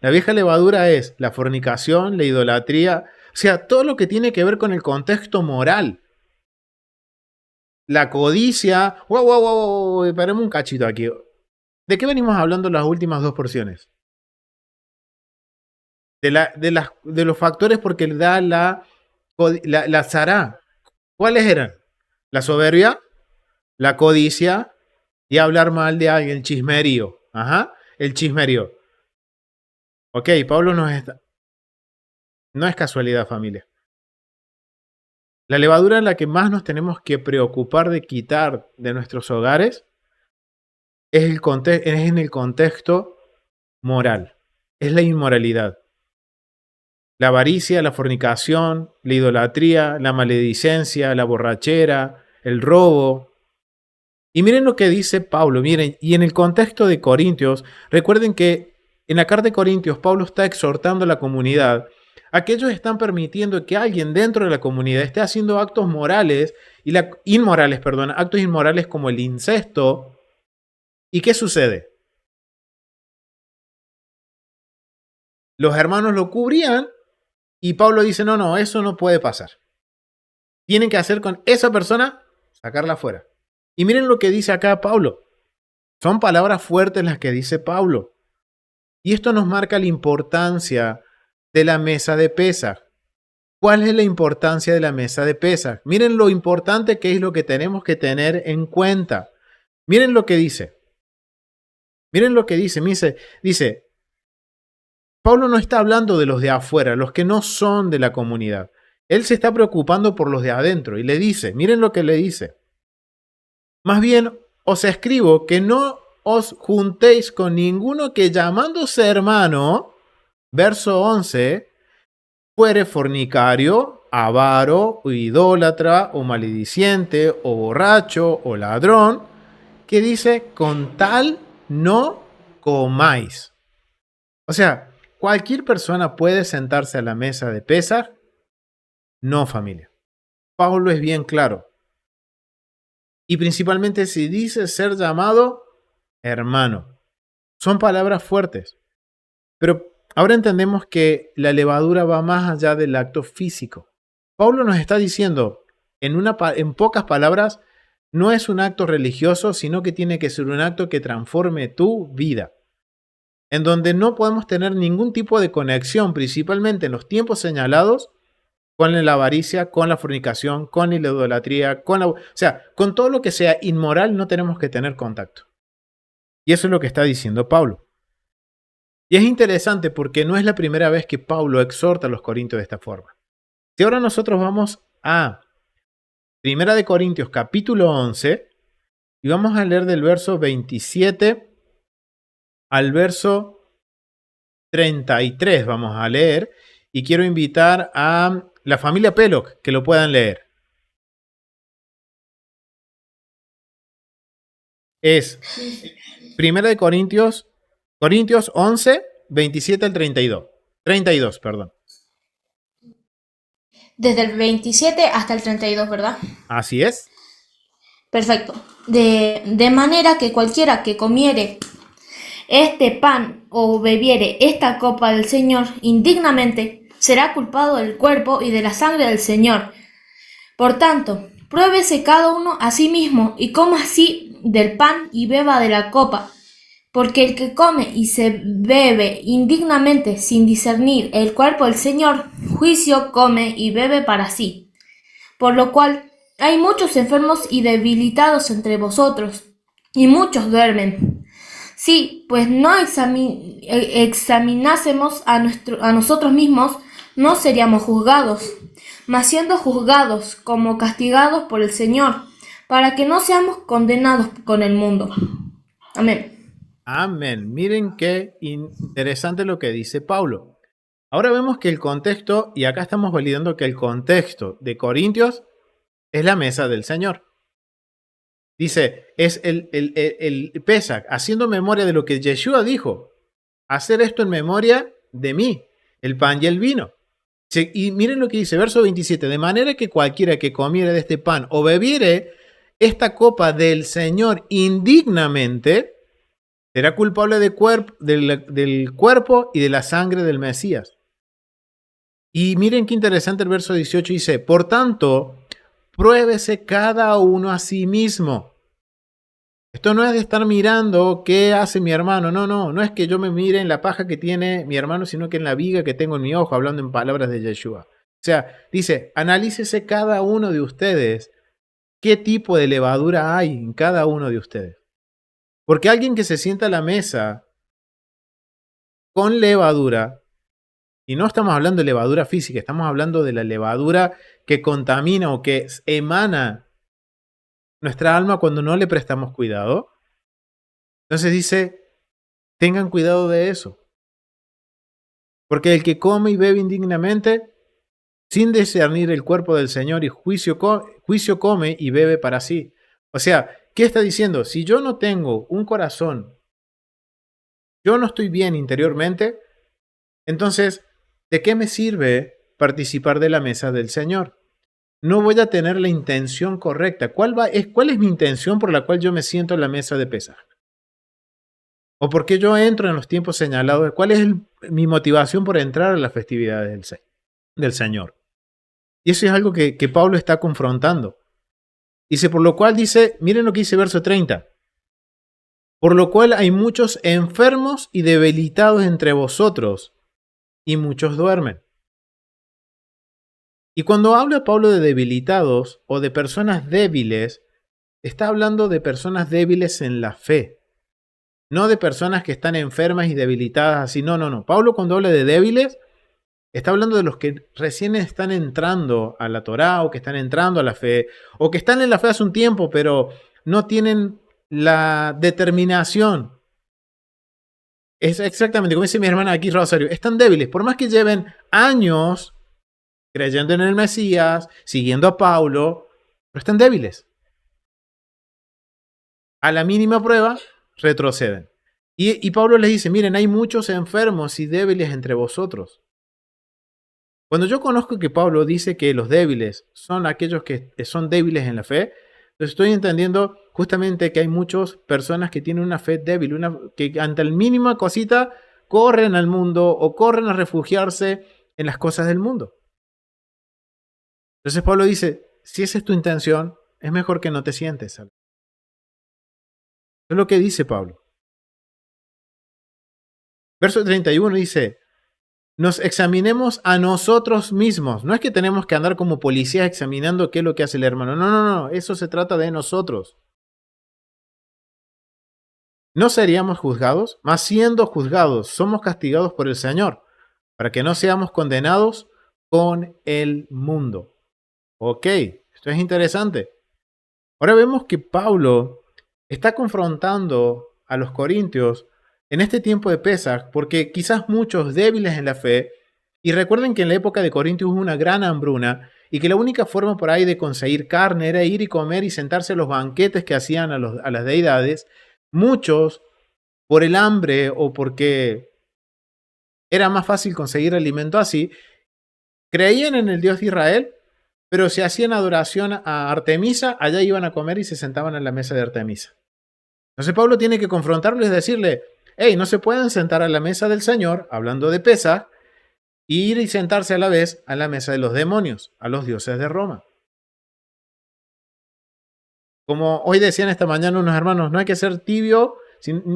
La vieja levadura es la fornicación, la idolatría, o sea, todo lo que tiene que ver con el contexto moral. La codicia. Wow, esperemos un cachito aquí. ¿De qué venimos hablando las últimas dos porciones? De los factores porque le da la zará. ¿Cuáles eran? La soberbia, la codicia y hablar mal de alguien, el chismerío. Ajá, el chismerío. Ok, Pablo no es casualidad, familia. La levadura en la que más nos tenemos que preocupar de quitar de nuestros hogares es en el contexto moral. Es la inmoralidad. La avaricia, la fornicación, la idolatría, la maledicencia, la borrachera, el robo. Y miren lo que dice Pablo, miren, y en el contexto de Corintios, recuerden que en la carta de Corintios, Pablo está exhortando a la comunidad a que ellos están permitiendo que alguien dentro de la comunidad esté haciendo actos morales, inmorales, perdón, actos inmorales como el incesto. ¿Y qué sucede? Los hermanos lo cubrían y Pablo dice, no, eso no puede pasar. Tienen que hacer con esa persona, sacarla fuera. Y miren lo que dice acá Pablo. Son palabras fuertes las que dice Pablo. Y esto nos marca la importancia de la mesa de Pesaj. ¿Cuál es la importancia de la mesa de Pesaj? Miren lo importante que es lo que tenemos que tener en cuenta. Miren lo que dice. Miren lo que dice. Dice, Pablo no está hablando de los de afuera, los que no son de la comunidad. Él se está preocupando por los de adentro y le dice, miren lo que le dice. Más bien, os escribo que no os juntéis con ninguno que llamándose hermano, verso 11, fuere fornicario, avaro, o idólatra, o malediciente, o borracho, o ladrón, que dice, con tal no comáis. O sea, ¿cualquier persona puede sentarse a la mesa de Pesaj? No, familia. Pablo es bien claro. Y principalmente si dice ser llamado hermano. Son palabras fuertes. Pero ahora entendemos que la levadura va más allá del acto físico. Pablo nos está diciendo, en pocas palabras, no es un acto religioso, sino que tiene que ser un acto que transforme tu vida. En donde no podemos tener ningún tipo de conexión, principalmente en los tiempos señalados, con la avaricia, con la fornicación, con la idolatría, o sea, con todo lo que sea inmoral no tenemos que tener contacto. Y eso es lo que está diciendo Pablo. Y es interesante porque no es la primera vez que Pablo exhorta a los corintios de esta forma. Si ahora nosotros vamos a 1 de Corintios capítulo 11 y vamos a leer del verso 27 al verso 33, vamos a leer, y quiero invitar a la familia Peloc que lo puedan leer. Es 1 de Corintios 11, 27 al 32. 32, perdón. Desde el 27 hasta el 32, ¿verdad? Así es. Perfecto. De manera que cualquiera que comiere este pan o bebiere esta copa del Señor indignamente, será culpado del cuerpo y de la sangre del Señor. Por tanto, pruébese cada uno a sí mismo y coma así del pan y beba de la copa. Porque el que come y se bebe indignamente sin discernir el cuerpo del Señor, juicio come y bebe para sí. Por lo cual hay muchos enfermos y debilitados entre vosotros, y muchos duermen. Sí, pues no examinásemos a nosotros mismos, no seríamos juzgados, mas siendo juzgados como castigados por el Señor, para que no seamos condenados con el mundo. Amén. Amén. Miren qué interesante lo que dice Pablo. Ahora vemos que el contexto, y acá estamos validando que el contexto de Corintios es la mesa del Señor. Dice, es el Pesaj, haciendo memoria de lo que Yeshua dijo. Hacer esto en memoria de mí, el pan y el vino. Y miren lo que dice, verso 27. De manera que cualquiera que comiere de este pan o bebiere esta copa del Señor indignamente, será culpable del cuerpo y de la sangre del Mesías. Y miren qué interesante el verso 18 dice, por tanto, pruébese cada uno a sí mismo. Esto no es de estar mirando qué hace mi hermano, no es que yo me mire en la paja que tiene mi hermano, sino que en la viga que tengo en mi ojo, hablando en palabras de Yeshua. O sea, dice, analícese cada uno de ustedes qué tipo de levadura hay en cada uno de ustedes. Porque alguien que se sienta a la mesa con levadura, y no estamos hablando de levadura física, estamos hablando de la levadura que contamina o que emana nuestra alma cuando no le prestamos cuidado. Entonces dice, tengan cuidado de eso. Porque el que come y bebe indignamente, sin discernir el cuerpo del Señor y juicio come y bebe para sí. O sea, ¿Qué está diciendo? Si yo no tengo un corazón, yo no estoy bien interiormente, entonces, ¿de qué me sirve participar de la mesa del Señor? No voy a tener la intención correcta. ¿Cuál es mi intención por la cual yo me siento en la mesa de Pesaj? ¿O por qué yo entro en los tiempos señalados? ¿Cuál es mi motivación por entrar a las festividades del Señor? Y eso es algo que Pablo está confrontando. Dice, por lo cual dice, miren lo que dice verso 30. Por lo cual hay muchos enfermos y debilitados entre vosotros, y muchos duermen. Y cuando habla Pablo de debilitados o de personas débiles, está hablando de personas débiles en la fe. No de personas que están enfermas y debilitadas así. No. Pablo cuando habla de débiles, está hablando de los que recién están entrando a la Torá o que están entrando a la fe o que están en la fe hace un tiempo pero no tienen la determinación. Es exactamente como dice mi hermana aquí Rosario, están débiles. Por más que lleven años creyendo en el Mesías, siguiendo a Pablo, pero están débiles. A la mínima prueba, retroceden. Y Pablo les dice, miren, hay muchos enfermos y débiles entre vosotros. Cuando yo conozco que Pablo dice que los débiles son aquellos que son débiles en la fe, entonces estoy entendiendo justamente que hay muchas personas que tienen una fe débil, que ante la mínima cosita corren al mundo o corren a refugiarse en las cosas del mundo. Entonces Pablo dice, si esa es tu intención, es mejor que no te sientes. Eso es lo que dice Pablo. Verso 31 dice, nos examinemos a nosotros mismos. No es que tenemos que andar como policías examinando qué es lo que hace el hermano. No. Eso se trata de nosotros. No seríamos juzgados, mas siendo juzgados, somos castigados por el Señor, para que no seamos condenados con el mundo. Ok, esto es interesante. Ahora vemos que Pablo está confrontando a los corintios en este tiempo de Pesaj, porque quizás muchos débiles en la fe, y recuerden que en la época de Corintios hubo una gran hambruna, y que la única forma por ahí de conseguir carne era ir y comer y sentarse a los banquetes que hacían a las deidades. Muchos, por el hambre o porque era más fácil conseguir alimento así, creían en el Dios de Israel, pero si hacían adoración a Artemisa, allá iban a comer y se sentaban a la mesa de Artemisa. Entonces Pablo tiene que confrontarlo y decirle, hey, no se pueden sentar a la mesa del Señor, hablando de Pesaj, y ir y sentarse a la vez a la mesa de los demonios, a los dioses de Roma. Como hoy decían esta mañana unos hermanos, no hay que ser tibio,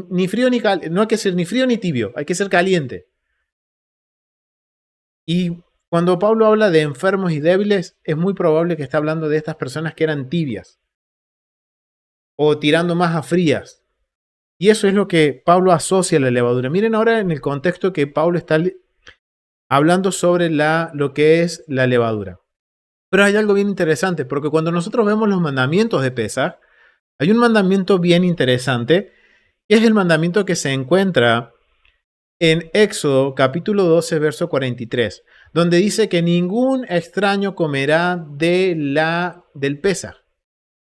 ni frío ni caliente, no hay que ser ni frío ni tibio, hay que ser caliente. Y cuando Pablo habla de enfermos y débiles, es muy probable que está hablando de estas personas que eran tibias o tirando más a frías. Y eso es lo que Pablo asocia a la levadura. Miren ahora en el contexto que Pablo está hablando sobre lo que es la levadura. Pero hay algo bien interesante, porque cuando nosotros vemos los mandamientos de Pesaj, hay un mandamiento bien interesante, que es el mandamiento que se encuentra en Éxodo capítulo 12, verso 43, donde dice que ningún extraño comerá del Pesaj.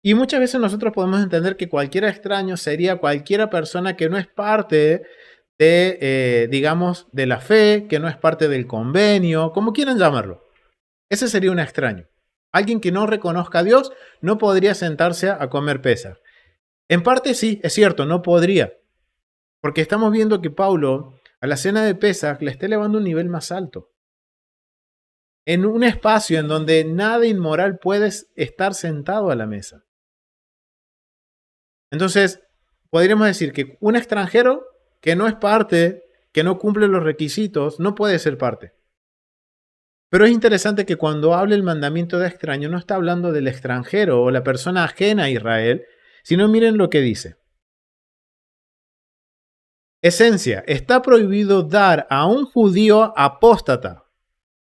Y muchas veces nosotros podemos entender que cualquier extraño sería cualquiera persona que no es parte digamos, de la fe, que no es parte del convenio, como quieran llamarlo. Ese sería un extraño. Alguien que no reconozca a Dios no podría sentarse a comer Pesaj. En parte sí, es cierto, no podría. Porque estamos viendo que Pablo a la cena de Pesaj le está elevando un nivel más alto. En un espacio en donde nada inmoral puede estar sentado a la mesa. Entonces, podríamos decir que un extranjero que no es parte, que no cumple los requisitos, no puede ser parte. Pero es interesante que cuando habla el mandamiento de extraño, no está hablando del extranjero o la persona ajena a Israel, sino miren lo que dice. Esencia, está prohibido dar a un judío apóstata.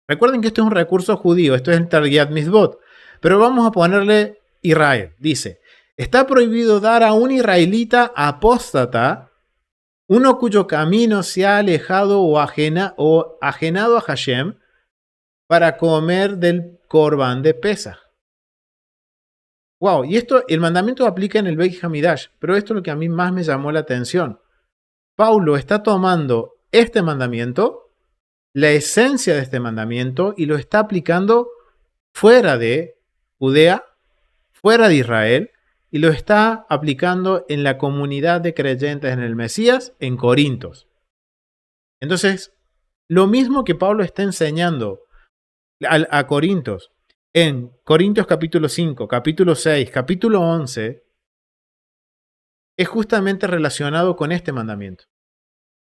Recuerden que esto es un recurso judío, esto es el Targuyat Mitzvot, pero vamos a ponerle Israel. Dice, está prohibido dar a un israelita apóstata, uno cuyo camino se ha alejado o ajenado a Hashem, para comer del Corbán de Pesaj. Wow, y esto, el mandamiento aplica en el Beit Hamidash, pero esto es lo que a mí más me llamó la atención. Paulo está tomando este mandamiento, la esencia de este mandamiento, y lo está aplicando fuera de Judea, fuera de Israel, y lo está aplicando en la comunidad de creyentes en el Mesías, en Corintios. Entonces, lo mismo que Pablo está enseñando a Corintios, en Corintios capítulo 5, capítulo 6, capítulo 11, es justamente relacionado con este mandamiento.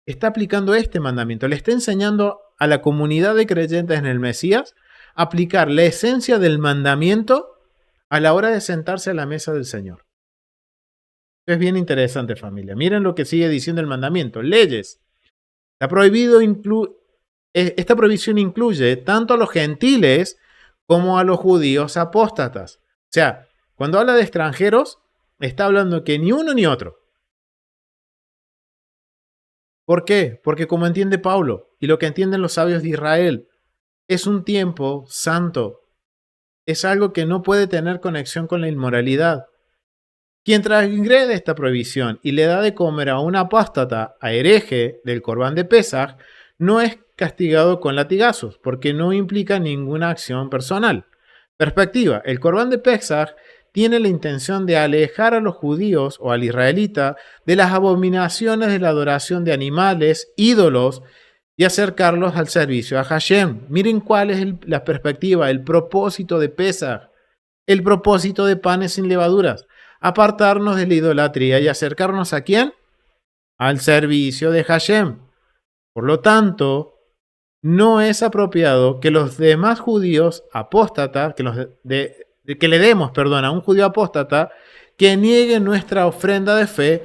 Está aplicando este mandamiento, le está enseñando a la comunidad de creyentes en el Mesías a aplicar la esencia del mandamiento a la hora de sentarse a la mesa del Señor. Es bien interesante, familia. Miren lo que sigue diciendo el mandamiento. Leyes. Esta prohibición incluye tanto a los gentiles como a los judíos apóstatas. O sea, cuando habla de extranjeros, está hablando que ni uno ni otro. ¿Por qué? Porque como entiende Pablo y lo que entienden los sabios de Israel, es un tiempo santo. Es algo que no puede tener conexión con la inmoralidad. Quien transgrede esta prohibición y le da de comer a un apóstata, a hereje del Corbán de Pesaj, no es castigado con latigazos, porque no implica ninguna acción personal. Perspectiva, el Corbán de Pesaj tiene la intención de alejar a los judíos o al israelita de las abominaciones de la adoración de animales, ídolos, y acercarlos al servicio a Hashem. Miren cuál es la perspectiva, el propósito de Pesaj, el propósito de panes sin levaduras. Apartarnos de la idolatría y acercarnos ¿a quién? Al servicio de Hashem. Por lo tanto, no es apropiado que los demás judíos apóstatas, que le demos, a un judío apóstata que niegue nuestra ofrenda de fe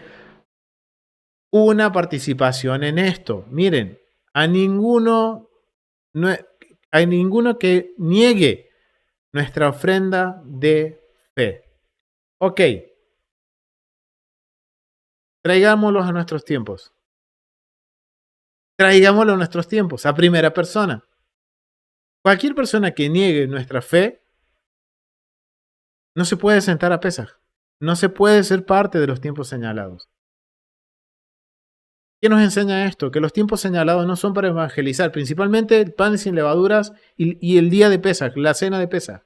una participación en esto. Miren, hay ninguno que niegue nuestra ofrenda de fe. Ok, traigámoslos a nuestros tiempos. Traigámoslo a nuestros tiempos, a primera persona. Cualquier persona que niegue nuestra fe no se puede sentar a Pesaj. No se puede ser parte de los tiempos señalados. ¿Qué nos enseña esto? Que los tiempos señalados no son para evangelizar, principalmente el pan sin levaduras y el día de Pesaj, la cena de Pesaj.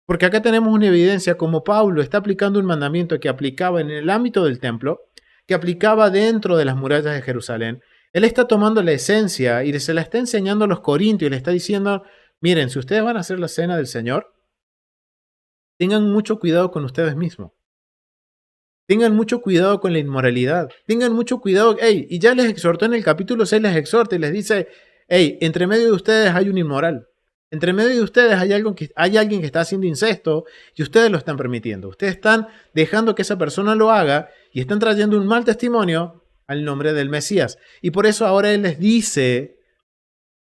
Porque acá tenemos una evidencia como Pablo está aplicando un mandamiento que aplicaba en el ámbito del templo, que aplicaba dentro de las murallas de Jerusalén. Él está tomando la esencia y se la está enseñando a los corintios y le está diciendo, miren, si ustedes van a hacer la cena del Señor, tengan mucho cuidado con ustedes mismos. Tengan mucho cuidado con la inmoralidad. Tengan mucho cuidado. Y ya les exhortó en el capítulo 6, les exhorta y les dice, entre medio de ustedes hay un inmoral. Entre medio de ustedes hay alguien que está haciendo incesto y ustedes lo están permitiendo. Ustedes están dejando que esa persona lo haga y están trayendo un mal testimonio al nombre del Mesías. Y por eso ahora Él les dice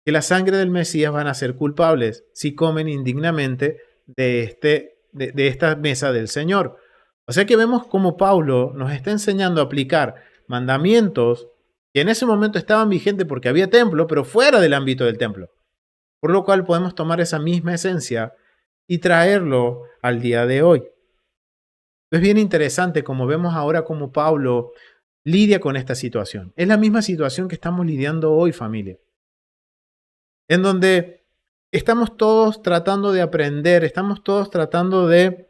que la sangre del Mesías van a ser culpables si comen indignamente de esta mesa del Señor. O sea que vemos cómo Pablo nos está enseñando a aplicar mandamientos que en ese momento estaban vigentes porque había templo, pero fuera del ámbito del templo. Por lo cual podemos tomar esa misma esencia y traerlo al día de hoy. Es bien interesante como vemos ahora cómo Pablo lidia con esta situación. Es la misma situación que estamos lidiando hoy, familia. En donde estamos todos tratando de aprender, estamos todos tratando de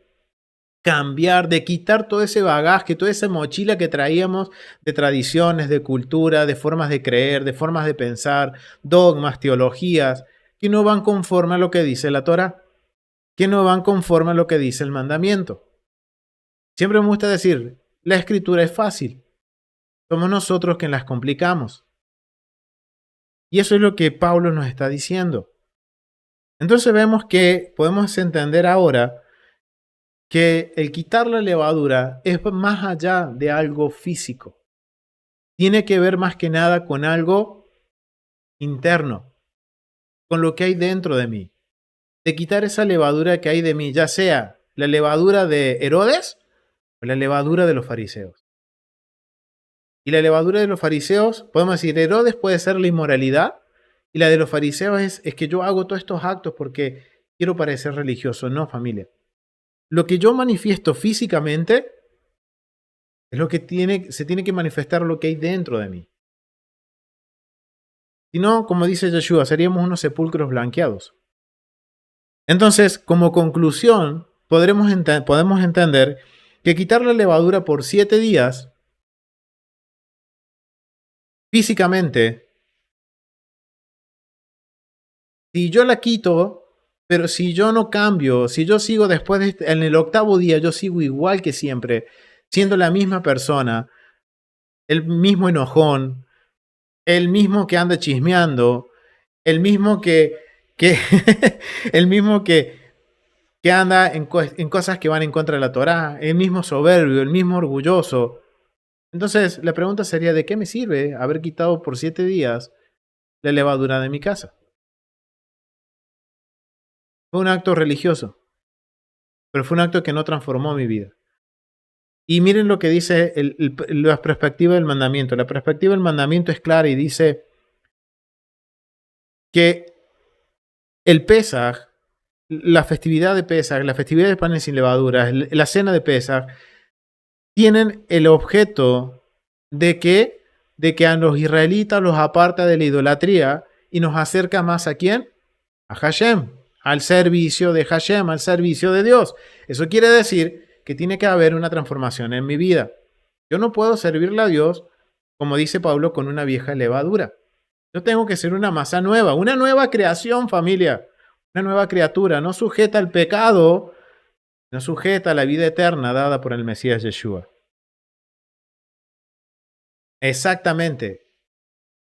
cambiar, de quitar todo ese bagaje, toda esa mochila que traíamos de tradiciones, de cultura, de formas de creer, de formas de pensar, dogmas, teologías, que no van conforme a lo que dice la Torá, que no van conforme a lo que dice el mandamiento. Siempre me gusta decir, la escritura es fácil, somos nosotros quienes las complicamos. Y eso es lo que Pablo nos está diciendo. Entonces vemos que podemos entender ahora que el quitar la levadura es más allá de algo físico. Tiene que ver más que nada con algo interno, con lo que hay dentro de mí. De quitar esa levadura que hay de mí, ya sea la levadura de Herodes o la levadura de los fariseos. Y la levadura de los fariseos, podemos decir, Herodes puede ser la inmoralidad, y la de los fariseos es que yo hago todos estos actos porque quiero parecer religioso. No, familia. Lo que yo manifiesto físicamente es lo que se tiene que manifestar lo que hay dentro de mí. Si no, como dice Yeshua, seríamos unos sepulcros blanqueados. Entonces, como conclusión, podemos entender que quitar la levadura por 7 días, físicamente, si yo la quito, pero si yo no cambio, si yo sigo después en el 8º día, yo sigo igual que siempre, siendo la misma persona, el mismo enojón, el mismo que anda chismeando, el mismo que el mismo que anda en cosas que van en contra de la Torá, el mismo soberbio, el mismo orgulloso. Entonces, la pregunta sería, ¿de qué me sirve haber quitado por 7 días la levadura de mi casa? Fue un acto religioso, pero fue un acto que no transformó mi vida. Y miren lo que dice la perspectiva del mandamiento. La perspectiva del mandamiento es clara y dice que el Pesaj, la festividad de Pesaj, la festividad de panes sin levadura, la cena de Pesaj, tienen el objeto de que a los israelitas los aparta de la idolatría y nos acerca más ¿a quién? A Hashem, al servicio de Hashem, al servicio de Dios. Eso quiere decir que tiene que haber una transformación en mi vida. Yo no puedo servirle a Dios, como dice Pablo, con una vieja levadura. Yo tengo que ser una masa nueva, una nueva creación, familia, una nueva criatura, no sujeta al pecado, no sujeta a la vida eterna dada por el Mesías Yeshua. Exactamente,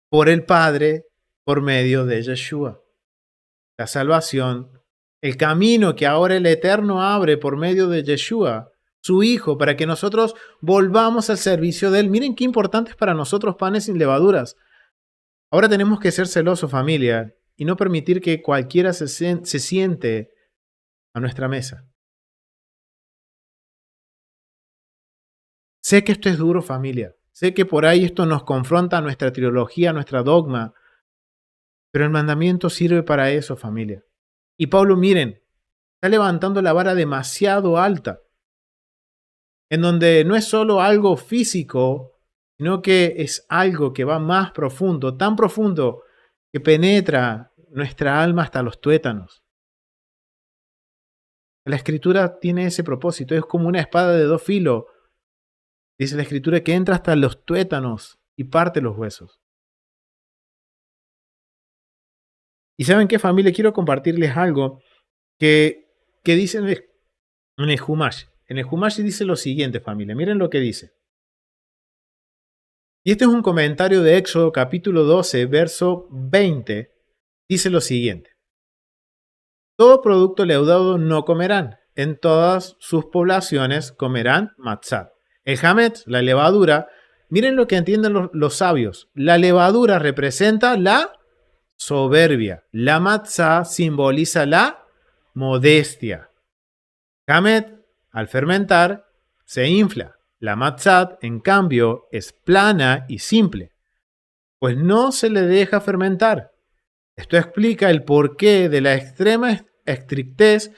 por el Padre, por medio de Yeshua. La salvación, el camino que ahora el Eterno abre por medio de Yeshua, su Hijo, para que nosotros volvamos al servicio de Él. Miren qué importante es para nosotros panes sin levaduras. Ahora tenemos que ser celosos, familia, y no permitir que cualquiera se siente a nuestra mesa. Sé que esto es duro, familia. Sé que por ahí esto nos confronta a nuestra teología, a nuestra dogma. Pero el mandamiento sirve para eso, familia. Y Pablo, miren, está levantando la vara demasiado alta. En donde no es solo algo físico, sino que es algo que va más profundo, tan profundo que penetra nuestra alma hasta los tuétanos. La Escritura tiene ese propósito, es como una espada de 2 filos. Dice la Escritura que entra hasta los tuétanos y parte los huesos. Y ¿saben qué, familia? Quiero compartirles algo que dice en el Humash. En el Humash dice lo siguiente, familia. Miren lo que dice. Y este es un comentario de Éxodo capítulo 12, verso 20. Dice lo siguiente. Todo producto leudado no comerán. En todas sus poblaciones comerán matzat. El hametz, la levadura, miren lo que entienden los sabios. La levadura representa la soberbia. La matzá simboliza la modestia. Hametz, al fermentar, se infla. La matzat, en cambio, es plana y simple, pues no se le deja fermentar. Esto explica el porqué de la extrema estrictez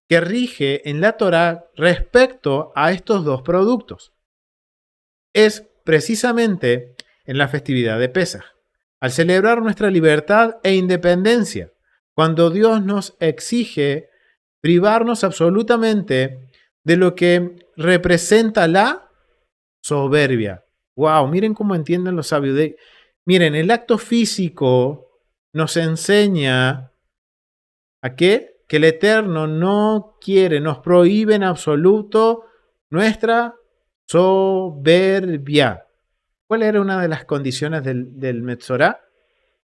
que rige en la Torá respecto a estos dos productos. Es precisamente en la festividad de Pesaj, al celebrar nuestra libertad e independencia, cuando Dios nos exige privarnos absolutamente de lo que representa la soberbia. Wow, miren cómo entienden los sabios. Miren, el acto físico nos enseña a qué? Que el Eterno no quiere, nos prohíbe en absoluto nuestra soberbia. ¿Cuál era una de las condiciones del Metzorá?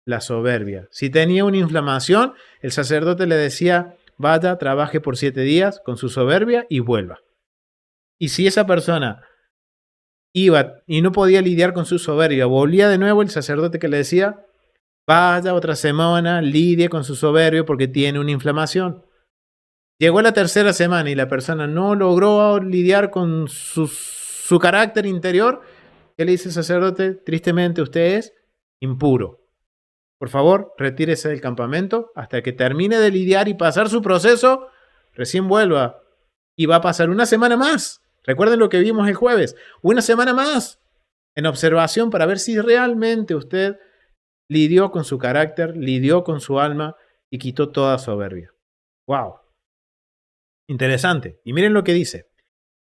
La soberbia. Si tenía una inflamación, el sacerdote le decía, vaya, trabaje por 7 días con su soberbia y vuelva. Y si esa persona iba y no podía lidiar con su soberbia, volvía de nuevo, el sacerdote que le decía, vaya otra semana, lidie con su soberbia porque tiene una inflamación. Llegó la 3ª semana y la persona no logró lidiar con su carácter interior. ¿Qué le dice el sacerdote? Tristemente usted es impuro. por favor, retírese del campamento hasta que termine de lidiar y pasar su proceso, recién vuelva. Y va a pasar una semana más. Recuerden lo que vimos el jueves. Una semana más en observación para ver si realmente usted lidió con su carácter, lidió con su alma y quitó toda soberbia. ¡Wow! Interesante. Y miren lo que dice.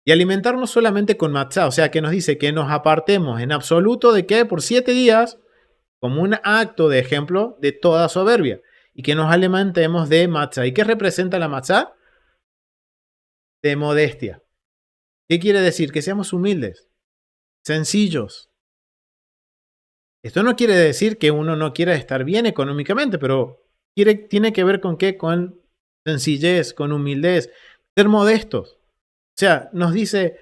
Y alimentarnos solamente con matzá, o sea que nos dice que nos apartemos en absoluto de que por 7 días, como un acto de ejemplo de toda soberbia, y que nos alimentemos de matzá. ¿Y qué representa la matzá? De modestia. ¿Qué quiere decir? Que seamos humildes, sencillos. Esto no quiere decir que uno no quiera estar bien económicamente, pero tiene que ver con qué, con sencillez, con humildez, ser modestos. O sea, nos dice,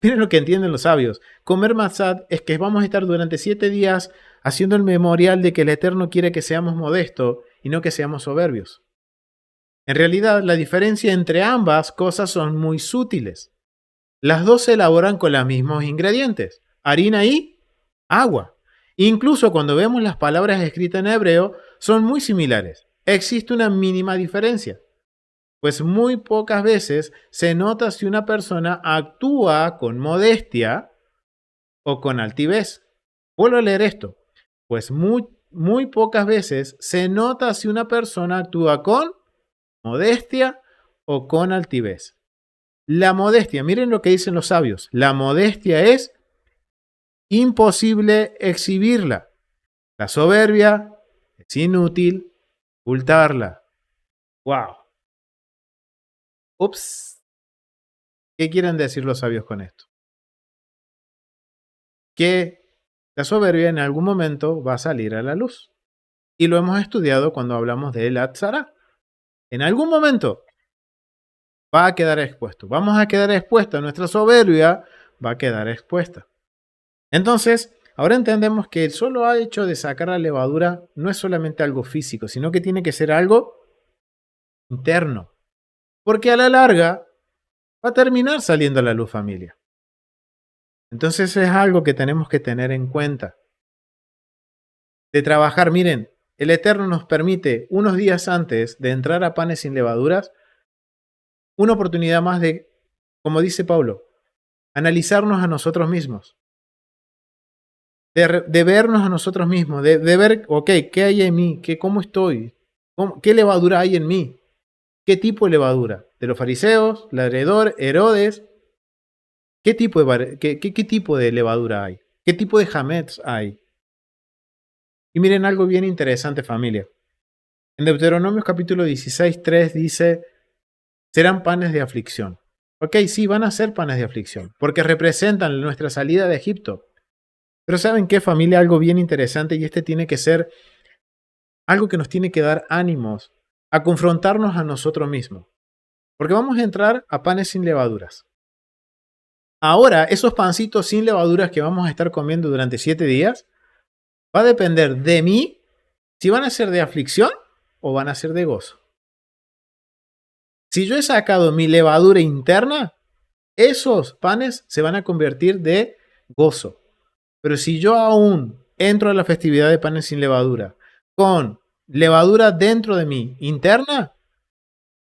miren lo que entienden los sabios, comer matzá es que vamos a estar durante 7 días haciendo el memorial de que el Eterno quiere que seamos modestos y no que seamos soberbios. En realidad, la diferencia entre ambas cosas son muy sutiles. Las dos se elaboran con los mismos ingredientes, harina y agua. Incluso cuando vemos las palabras escritas en hebreo, son muy similares. Existe una mínima diferencia, pues muy pocas veces se nota si una persona actúa con modestia o con altivez. Vuelvo a leer esto, pues muy pocas veces se nota si una persona actúa con modestia o con altivez. La modestia, miren lo que dicen los sabios, la modestia es imposible exhibirla. La soberbia es inútil ocultarla. ¡Wow! Ups. ¿Qué quieren decir los sabios con esto? Que la soberbia en algún momento va a salir a la luz. Y lo hemos estudiado cuando hablamos de la tzara. En algún momento va a quedar expuesto. Vamos a quedar expuesta. Nuestra soberbia va a quedar expuesta. Entonces, ahora entendemos que el solo hecho de sacar la levadura no es solamente algo físico, sino que tiene que ser algo interno. Porque a la larga va a terminar saliendo a la luz, familia. Entonces es algo que tenemos que tener en cuenta. De trabajar, miren, el Eterno nos permite unos días antes de entrar a panes sin levaduras, una oportunidad más de, como dice Pablo, analizarnos a nosotros mismos. De vernos a nosotros mismos, de ver, ok, ¿qué hay en mí? ¿Cómo estoy? ¿Qué levadura hay en mí? ¿Qué tipo de levadura? ¿De los fariseos? ¿Herodes? ¿Qué tipo de levadura hay? ¿Qué tipo de hametz hay? Y miren algo bien interesante, familia. En Deuteronomios capítulo 16:3 dice, serán panes de aflicción. Ok, sí, van a ser panes de aflicción, porque representan nuestra salida de Egipto. Pero ¿saben qué, familia? Algo bien interesante, y este tiene que ser algo que nos tiene que dar ánimos a confrontarnos a nosotros mismos. Porque vamos a entrar a panes sin levaduras. Ahora, esos pancitos sin levaduras que vamos a estar comiendo durante 7 días, va a depender de mí si van a ser de aflicción o van a ser de gozo. Si yo he sacado mi levadura interna, esos panes se van a convertir de gozo. Pero si yo aún entro a la festividad de panes sin levadura con levadura dentro de mí interna,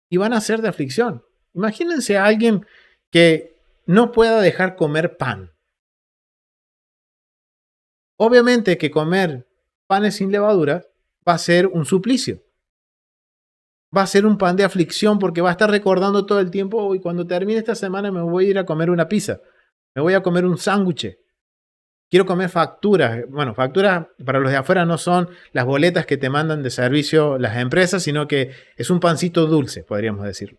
y van a ser de aflicción. Imagínense a alguien que no pueda dejar comer pan. Obviamente que comer panes sin levadura va a ser un suplicio. Va a ser un pan de aflicción porque va a estar recordando todo el tiempo, y cuando termine esta semana me voy a ir a comer una pizza. Me voy a comer un sándwich. Quiero comer facturas. Bueno, facturas para los de afuera no son las boletas que te mandan de servicio las empresas, sino que es un pancito dulce, podríamos decirlo.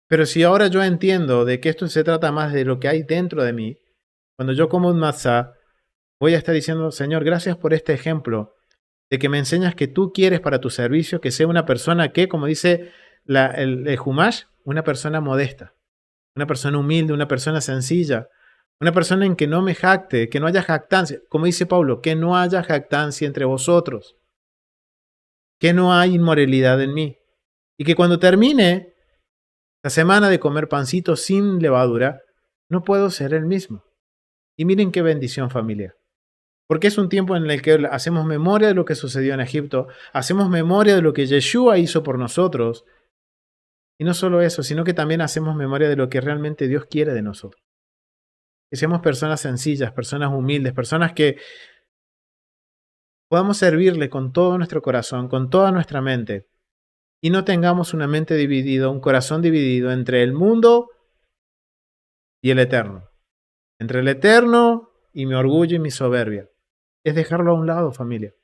Pero si ahora yo entiendo de que esto se trata más de lo que hay dentro de mí, cuando yo como un matzá, voy a estar diciendo, Señor, gracias por este ejemplo de que me enseñas que tú quieres para tu servicio que sea una persona que, como dice el Humash, una persona modesta, una persona humilde, una persona sencilla, una persona en que no me jacte, que no haya jactancia, como dice Pablo, que no haya jactancia entre vosotros, que no hay inmoralidad en mí, y que cuando termine la semana de comer pancito sin levadura, no puedo ser el mismo. Y miren qué bendición, familia. Porque es un tiempo en el que hacemos memoria de lo que sucedió en Egipto, hacemos memoria de lo que Yeshua hizo por nosotros. Y no solo eso, sino que también hacemos memoria de lo que realmente Dios quiere de nosotros. Que seamos personas sencillas, personas humildes, personas que podamos servirle con todo nuestro corazón, con toda nuestra mente. Y no tengamos una mente dividida, un corazón dividido entre el mundo y el eterno. Entre el eterno y mi orgullo y mi soberbia. Es dejarlo a un lado, familia.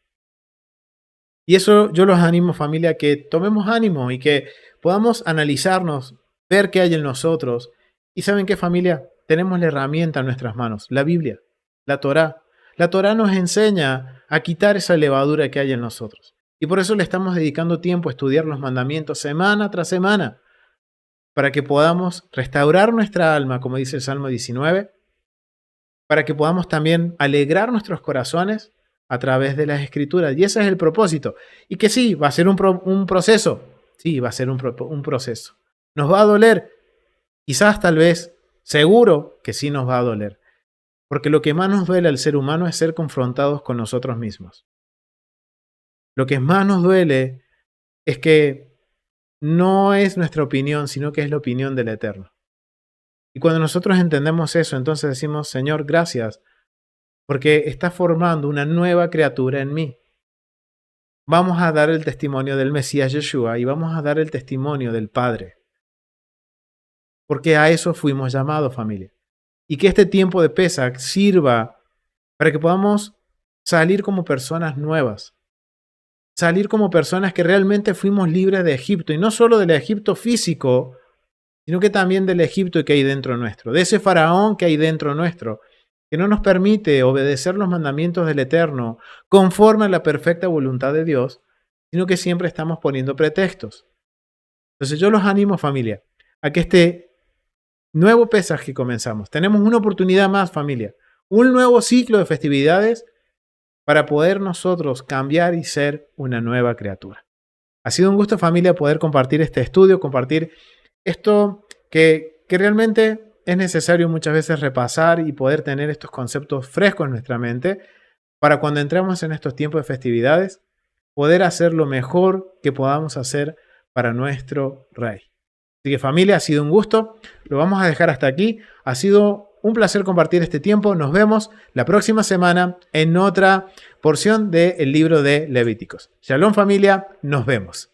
Y eso yo los animo, familia, que tomemos ánimo y que podamos analizarnos, ver qué hay en nosotros. Y ¿saben qué, familia? Tenemos la herramienta en nuestras manos, la Biblia, la Torá. La Torá nos enseña a quitar esa levadura que hay en nosotros. Y por eso le estamos dedicando tiempo a estudiar los mandamientos semana tras semana, para que podamos restaurar nuestra alma, como dice el Salmo 19, para que podamos también alegrar nuestros corazones a través de las Escrituras. Y ese es el propósito. Y que sí, va a ser un proceso. Sí, va a ser un proceso. ¿Nos va a doler? Quizás, tal vez, seguro que sí nos va a doler. Porque lo que más nos duele al ser humano es ser confrontados con nosotros mismos. Lo que más nos duele es que no es nuestra opinión, sino que es la opinión del Eterno. Y cuando nosotros entendemos eso, entonces decimos, Señor, gracias, porque está formando una nueva criatura en mí. Vamos a dar el testimonio del Mesías Yeshua y vamos a dar el testimonio del Padre. Porque a eso fuimos llamados, familia. Y que este tiempo de Pesach sirva para que podamos salir como personas nuevas. Salir como personas que realmente fuimos libres de Egipto. Y no solo del Egipto físico, sino que también del Egipto que hay dentro nuestro. De ese faraón que hay dentro nuestro, que no nos permite obedecer los mandamientos del Eterno conforme a la perfecta voluntad de Dios, sino que siempre estamos poniendo pretextos. Entonces yo los animo, familia, a que este nuevo Pesaj que comenzamos, tenemos una oportunidad más, familia, un nuevo ciclo de festividades para poder nosotros cambiar y ser una nueva criatura. Ha sido un gusto, familia, poder compartir este estudio, compartir esto que realmente es necesario muchas veces repasar y poder tener estos conceptos frescos en nuestra mente para cuando entremos en estos tiempos de festividades, poder hacer lo mejor que podamos hacer para nuestro Rey. Así que, familia, ha sido un gusto. Lo vamos a dejar hasta aquí. Ha sido un placer compartir este tiempo. Nos vemos la próxima semana en otra porción del libro de Levíticos. Shalom, familia. Nos vemos.